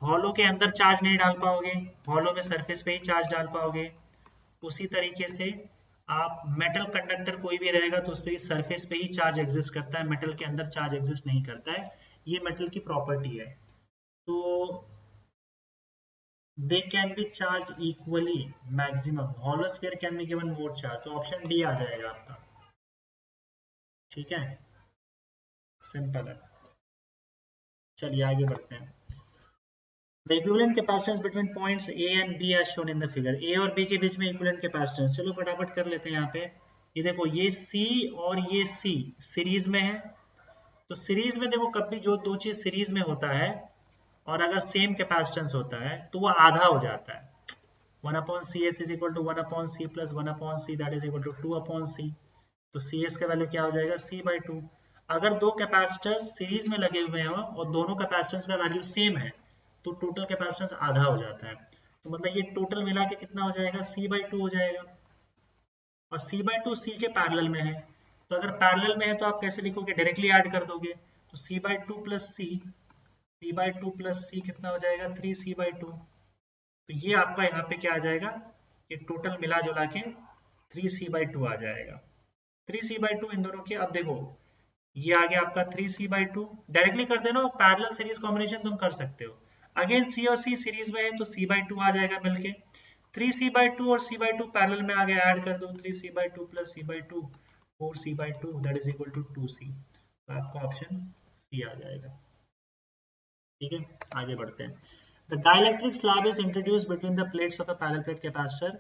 हॉलो के अंदर चार्ज नहीं डाल पाओगे, हॉलो में सरफेस पे ही चार्ज डाल पाओगे, उसी तरीके से आप मेटल कंडक्टर कोई भी रहेगा तो उस पर सरफेस पे ही चार्ज एग्जिस्ट करता है, मेटल के अंदर चार्ज एग्जिस्ट नहीं करता है, ये मेटल की प्रॉपर्टी है, तो they can be charged equally maximum, hollow sphere can be given more charge, तो ऑप्शन डी आ जाएगा आपका। ठीक है, सिंपल है। चलिए आगे बढ़ते हैं। The equivalent capacitance between points A and B as shown in the figure, A और B के बीच में equivalent capacitance, चलो फटाफट कर लेते हैं। यहाँ पे ये देखो, ये C और ये C सीरीज में है, तो सीरीज में देखो कभी जो दो चीज सीरीज में होता है और अगर सेम कैपेसिटेंस होता है तो वो आधा हो जाता है, 1/CS is equal to 1/C plus 1/C, that is equal to 2/C, तो CS का वैल्यू क्या हो जाएगा, C/2। अगर दो कैपेसिटर्स सीरीज में लगे हुए हो और दोनों कैपेसिटेंस का वैल्यू सेम है तो टोटल कैपेसिटेंस आधा हो जाता है, तो मतलब ये टोटल मिला के कितना हो जाएगा, C/2 हो जाएगा, और C/2 C के पैरेलल में है, तो अगर पैरेलल में है तो आप कैसे लिखोगे, डायरेक्टली ऐड कर दोगे, तो C/2 प्लस C कितना हो जाएगा, 3C/2, तो ये आपका यहाँ पे क्या आ जाएगा, ये टोटल मिला जुला के 3C/2 आ जाएगा। 3C/2 इन दोनों के, अब देखो ये आ गया आपका 3C/2, डायरेक्टली कर देना, पैरेलल सीरीज कॉम्बिनेशन तुम कर सकते हो, अगेन C और C सीरीज में है तो C/2 आ जाएगा मिलके, 3C/2 और C/2 पैरेलल में आ गया, ऐड कर दो 3C/2 plus C/2 4C/2, that is equal to 2C, तो आपका ऑप्शन सी आ जाएगा। ठीक है, आगे बढ़ते हैं। The dielectric slab is introduced between the plates of a parallel plate capacitor.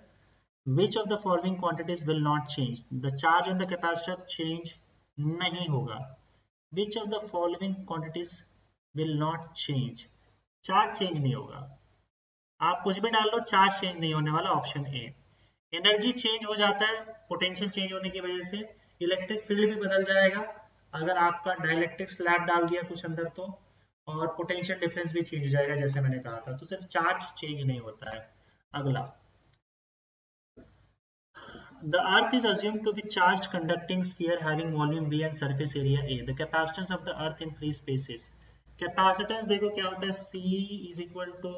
Which of the following quantities will not change? The charge on the capacitor change नहीं होगा। Which of the following quantities will not change? Charge change नहीं होगा, आप कुछ भी डाल लो, charge change नहीं होने वाला, ऑप्शन ए। एनर्जी चेंज हो जाता है पोटेंशियल चेंज होने की वजह से, इलेक्ट्रिक फील्ड भी बदल जाएगा अगर आपका डाइलेक्ट्रिक स्लैब डाल दिया कुछ अंदर तो, और पोटेंशियल डिफरेंस भी चेंज हो जाएगा जैसे मैंने कहा था, तो सिर्फ चार्ज चेंज नहीं होता है। अगला the earth is assumed to be charged conducting sphere having volume v and surface area a. The capacitance of the earth in free spaces. Capacitance देखो क्या होता है, c is equal to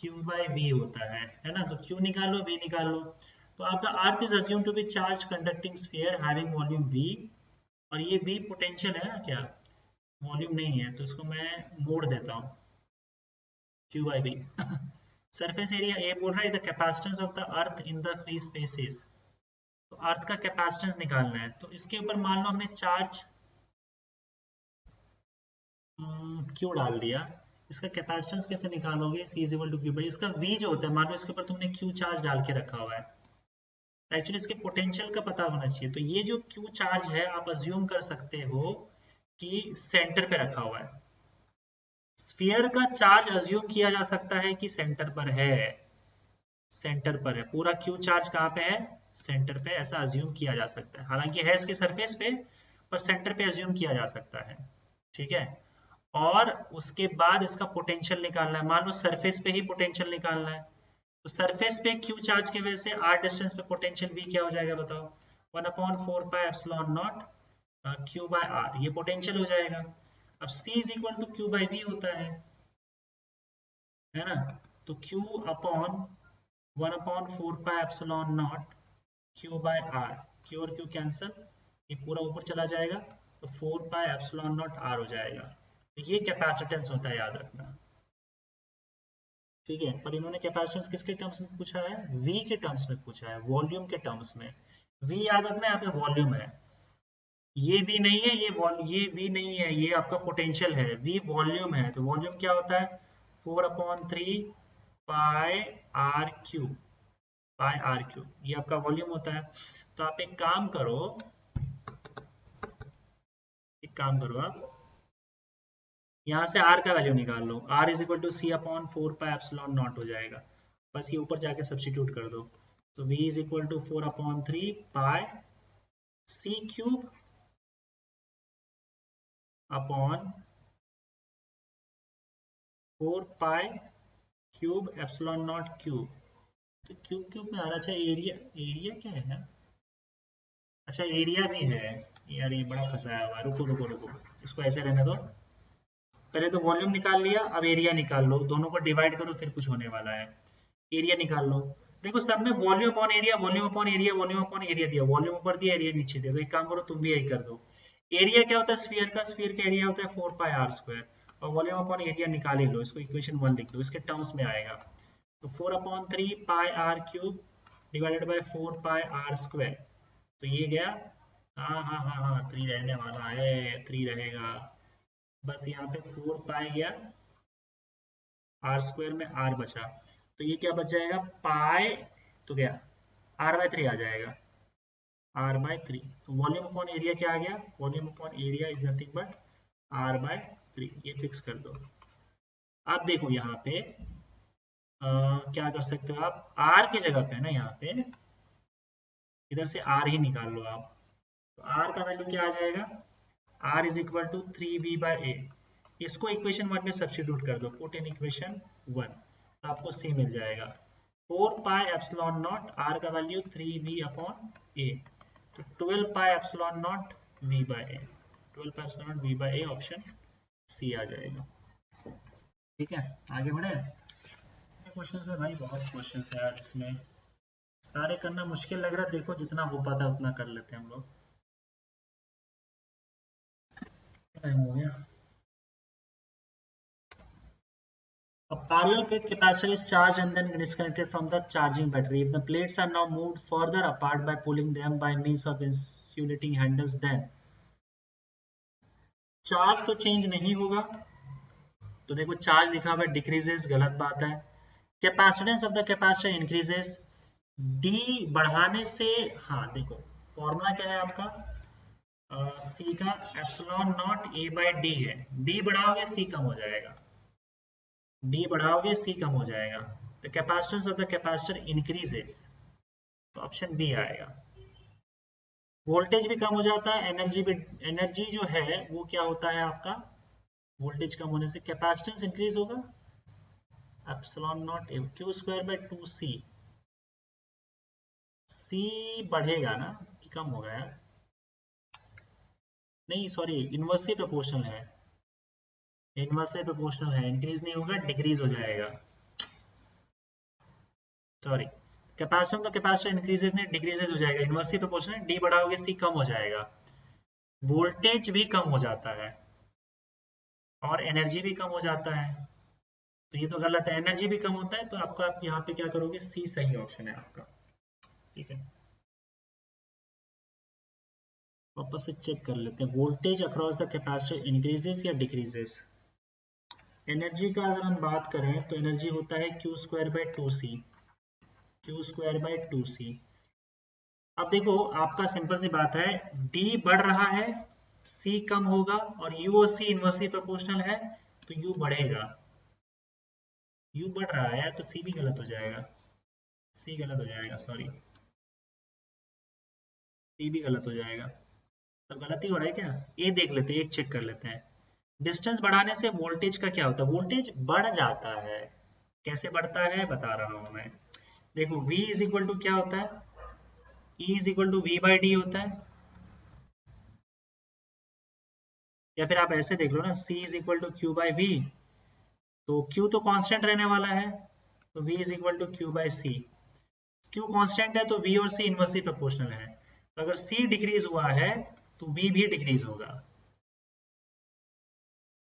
q by v होता है ना, तो q निकाल लो, v निकाल लो। तो अब the earth is assume to be charge conducting sphere having volume v, और ये v पोटेंशियल है ना, क्या वॉल्यूम नहीं है, तो इसको मैं मोड़ देता हूँ q by v। Surface area a बोल रहा है the capacitance of the earth in the free spaces, तो अर्थ का कैपेसिटेंस निकालना है। तो इसके ऊपर मान लो हमने चार्ज क्यों डाल दिया, इसका कैपेसिटेंस कैसे निकालोगे, C is equal to Q by, इसका V जो होता है, मान लो इसके ऊपर तुमने Q चार्ज डाल के रखा हुआ है, एक्चुअली इसके पोटेंशियल का पता होना चाहिए। तो ये जो Q चार्ज है आप अज्यूम कर सकते हो कि सेंटर पे रखा हुआ है। स्फीयर का चार्ज अज्यूम किया जा सकता है कि सेंटर पर है, सेंटर पर है, पूरा Q चार्ज कहाँ पे है, सेंटर पे, ऐसा अज्यूम किया जा सकता है। हालांकि है इसके सरफेस पे, पर सेंटर पे अज्यूम किया जा सकता है, ठीक है। और उसके बाद इसका पोटेंशियल निकालना है, मान लो सरफेस पे ही पोटेंशियल निकालना है, तो सरफेस पे क्यू चार्ज की वजह से आर डिस्टेंस पे पोटेंशियल v क्या हो जाएगा बताओ, 1/4 pi epsilon naught Q by R, ये पोटेंशियल हो जाएगा। अब c is equal to Q by v होता है ना, तो q upon 1/4 pi epsilon naught Q by R, Q और क्यू कैंसिल, ये पूरा ऊपर चला जाएगा, तो 4 पाई एप्सिलॉन नॉट आर हो जाएगा। तो ये कैपेसिटेंस होता है, याद रखना, ठीक है। पर इन्होंने कैपेसिटेंस किसके टर्म्स में पूछा है, v के टर्म्स में पूछा है, वॉल्यूम के टर्म्स में। v याद रखना यहाँ पे वॉल्यूम है, ये v नहीं है, ये v नहीं है, ये आपका पोटेंशियल है, v वॉल्यूम है। तो वॉल्यूम क्या होता है, 4/3 pi r cube, pi r cube, ये आपका वॉल्यूम होता है। तो आप एक काम करो, आप यहाँ से r का वैल्यू निकाल लो, r is equal to C upon 4 pi epsilon naught हो जाएगा, बस ये ऊपर जाके सब्स्टिट्यूट कर दो। तो v is equal to 4/3 pi C cube upon 4 pi cube epsilon naught cube. तो क्यूब क्यूब में आ रहा, अच्छा एरिया, एरिया क्या है, अच्छा एरिया भी है यार, ये बड़ा फंसाया हुआ है, रुको रुको रुको, इसको ऐसे रहने दो। पहले तो वॉल्यूम निकाल लिया, अब एरिया निकाल लो, दोनों को डिवाइड करो फिर कुछ होने वाला है। एरिया निकाल लो, देखो सब में volume upon area, volume upon area, volume upon area दिया, वॉल्यूम ऊपर दिया, एरिया नीचे दिया। तो एक काम करो तुम भी यही कर दो। एरिया क्या होता है स्फीयर का, स्फीयर का एरिया होता है 4 पाई आर स्क्वायर, और वॉल्यूम अपॉन एरिया निकाल ही लो, इसको इक्वेशन 1 लिख दो, इसके टर्म्स में आएगा। तो 4/3 pi r cube divided by 4 pi r square, तो ये गया, हाँ हाँ हाँ हाँ 3 रहने वाला है, 3 रहेगा, बस यहाँ पे 4 पाई गया, आर स्क्वायर में आर बचा, तो ये क्या बच जाएगा, पाई, तो क्या r/3 आ जाएगा, r/3। तो वॉल्यूम अपॉन एरिया क्या आ गया, volume upon area is nothing but r/3, ये फिक्स कर दो। आप देखो यहाँ पे क्या कर सकते हो आप, r की जगह पे ना, यहाँ पे इधर से r ही निकाल लो आप, तो r का वैल्यू क्या आ जाएगा, r is equal to 3v/a, इसको इक्वेशन 1 में सब्स्टिट्यूट कर दो, पुट इन इक्वेशन 1, तो आपको c मिल जाएगा 4 पाई एप्सिलॉन नॉट, r का वैल्यू 3v/a, तो 12 pi epsilon naught v/a, 12 pi epsilon naught v/a, option C आ जाएगा। ठीक है, आगे बढ़े। क्वेश्चन है भाई, बहुत क्वेश्चन है यार, इसमें सारे करना मुश्किल लग रहा है, देखो जितना हो पाता है उतना कर लेते हैं हम लोग। टाइम हो गया। A parallel plate capacitor is charged and then disconnected from the charging battery. If the plates are now moved further apart by pulling them by means of insulating handles, then charge तो change नहीं होगा, तो देखो charge लिखा हुआ है decreases, गलत बात है। Capacitance of the capacitor increases, D बढ़ाने से, हाँ देखो फॉर्मूला क्या है आपका, सी का epsilon naught a by D है, डी बढ़ाओगे सी कम हो जाएगा, डी बढ़ाओगे सी कम हो जाएगा, तो capacitance of the capacitor increases, तो ऑप्शन बी आएगा। वोल्टेज भी कम हो जाता है, एनर्जी भी, एनर्जी जो है वो क्या होता है आपका, वोल्टेज कम होने से कैपेसिटेंस इंक्रीज होगा, epsilon naught Q square by 2c, सी बढ़ेगा ना कि कम होगा यार? नहीं सॉरी, इनवर्सली प्रोपोर्शनल है, इनवर्सली प्रोपोर्शनल है, इंक्रीज नहीं होगा, डिक्रीज हो जाएगा। सॉरी, कैपेसिटर तो कैपेसिटर इंक्रीजेस नहीं डिक्रीजेस हो जाएगा, इनवर्सली प्रोपोर्शनल, डी बढ़ाओगे सी कम हो जाएगा। वोल्टेज भी कम हो जाता है और एनर्जी भी कम हो जाता है, तो ये तो गलत है, एनर्जी भी कम होता है, तो आपका आप यहाँ पे क्या करोगे, सी सही ऑप्शन है आपका। ठीक है, वापस से चेक कर लेते हैं, voltage across the capacitor increases या डिक्रीजेस। एनर्जी का अगर हम बात करें तो एनर्जी होता है q square by two C, q square by two C. अब देखो आपका सिंपल सी बात है, डी बढ़ रहा है, सी कम होगा, और यू और सी इनवर्सली प्रोपोर्शनल है, तो यू बढ़ेगा, यू बढ़ रहा है तो सी भी गलत हो जाएगा, सी गलत हो जाएगा, सॉरी सी भी गलत हो जाएगा। तो गलती हो रहा है क्या, ये देख लेते हैं, एक चेक कर लेते हैं। डिस्टेंस बढ़ाने से वोल्टेज का क्या होता है, वोल्टेज बढ़ जाता है, कैसे बढ़ता है बता रहा हूं मैं। देखो V इज इक्वल टू क्या होता है, E is equal to V by D होता है, या फिर आप ऐसे देख लो ना, C is equal to Q by V, तो Q तो कांस्टेंट रहने वाला है, तो V is equal to Q by C. Q constant है तो V और C इनवर्सली प्रोपोर्शनल है, तो अगर C डिक्रीज हुआ है तो V भी डिक्रीज होगा,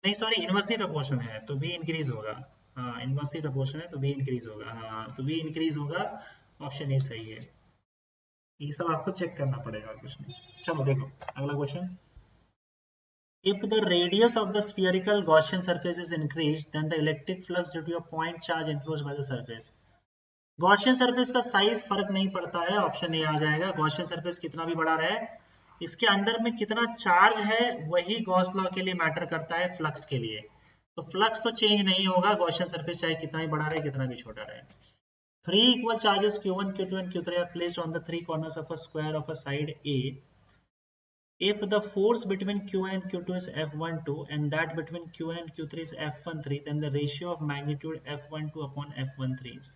नहीं सॉरी इनवर्सली प्रोपोर्शनल है तो V इंक्रीज होगा। हाँ इनवर्सली प्रोपोर्शनल है तो V इंक्रीज होगा, हाँ तो V इंक्रीज होगा, ऑप्शन ए सही है। ये सब आपको चेक करना पड़ेगा, कुछ नहीं। चलो देखो अगला question. If the radius of the spherical Gaussian surface is increased, then the electric flux due to a point charge influenced by the surface. Gaussian surface का साइज फर्क नहीं पड़ता है, ऑप्शन ए आ जाएगा। Gaussian surface कितना भी बड़ा रहे, इसके अंदर में कितना चार्ज है वही गॉस लॉ के लिए मैटर करता है फ्लक्स के लिए, तो फ्लक्स तो चेंज नहीं होगा, Gaussian surface चाहे कितना भी बड़ा रहे कितना भी छोटा रहे। Three equal charges Q1, Q2 and Q3 are placed on the three corners of a square of a side A. If the force between Q1 and Q2 is F12 and that between Q1 and Q3 is F13, then the ratio of magnitude F12 upon F13 is.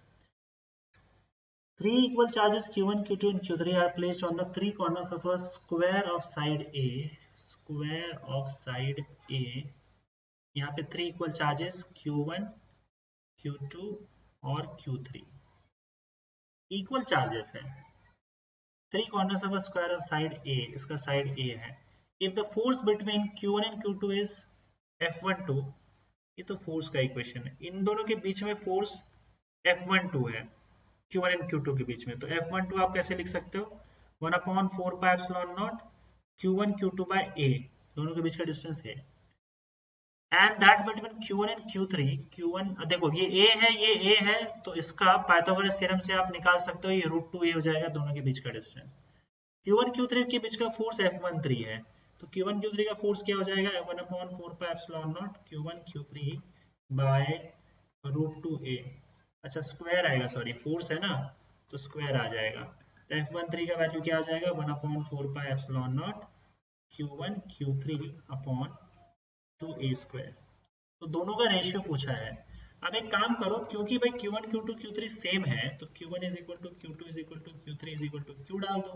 Three equal charges Q1, Q2 and Q3 are placed on the three corners of a square of side A. Square of side A. यहाँ पे three equal charges Q1, Q2 और Q3 equal charges है। Three corners of a square of side A, इसका side A है। If the force between Q1 and Q2 is F12, ये तो force का equation है, इन दोनों के बीच में फोर्स F12 है, Q1 and Q2 के बीच में, तो F12 आप कैसे लिख सकते हो, 1/4πε0 Q1 Q2 by A, दोनों के बीच का डिस्टेंस है, and that between Q1 and Q3, Q1 देखो ये A है ये A है, तो इसका पाइथागोरस थ्योरम से आप निकाल सकते हो, ये √2a हो जाएगा दोनों के बीच का डिस्टेंस। Q1 Q3 के बीच का फोर्स F13 है, तो Q1 Q3 का फोर्स क्या हो जाएगा, 1/4πε0 Q1 Q3 बाय √2a, अच्छा स्क्वायर आएगा, सॉरी फोर्स है ना तो स्क्वायर आ जाएगा, तो F13 का वैल्यू क्या आ जाएगा, 1/4πε0 Q1 Q3 upon 2a square, तो दोनों का रेशियो पूछा है। अब एक काम करो, क्योंकि भाई Q1 Q2 Q3 सेम है, तो Q1 is equal to Q2 is equal to Q3 is equal to Q डाल दो,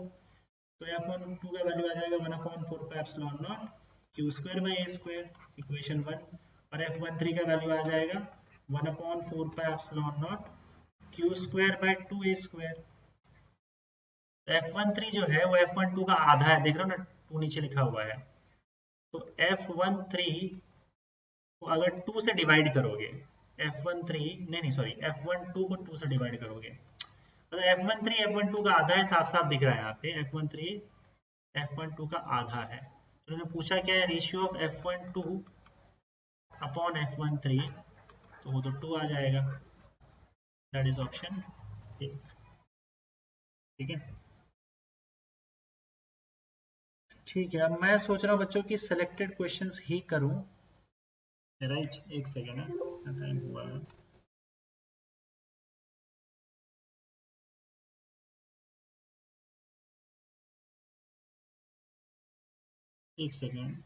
तो F12 का वैल्यू आ जाएगा 1/4πε0 Q square by a square, equation 1, और F13 का वैल्यू आ जाएगा 1/4πε0 Q square by 2a square. तो F13 जो है वो F12 का आधा है, देख रहे हो ना 2 नीचे लिखा हुआ है, तो F13 को अगर 2 से डिवाइड करोगे, F13 नहीं सॉरी F12 को 2 से डिवाइड करोगे, मतलब F13 F12 का आधा है, साफ साफ दिख रहा है यहाँ पे, F13 F12 का आधा है, तो उन्होंने पूछा क्या है, ratio of F12 upon F13, तो वो तो 2 आ जाएगा, दैट इज ऑप्शन। ठीक है, ठीक है, अब मैं सोच रहा हूँ बच्चों की सिलेक्टेड क्वेश्चंस ही करूँ, राइट, एक सेकेंड है, टाइम हुआ है, एक सेकेंड।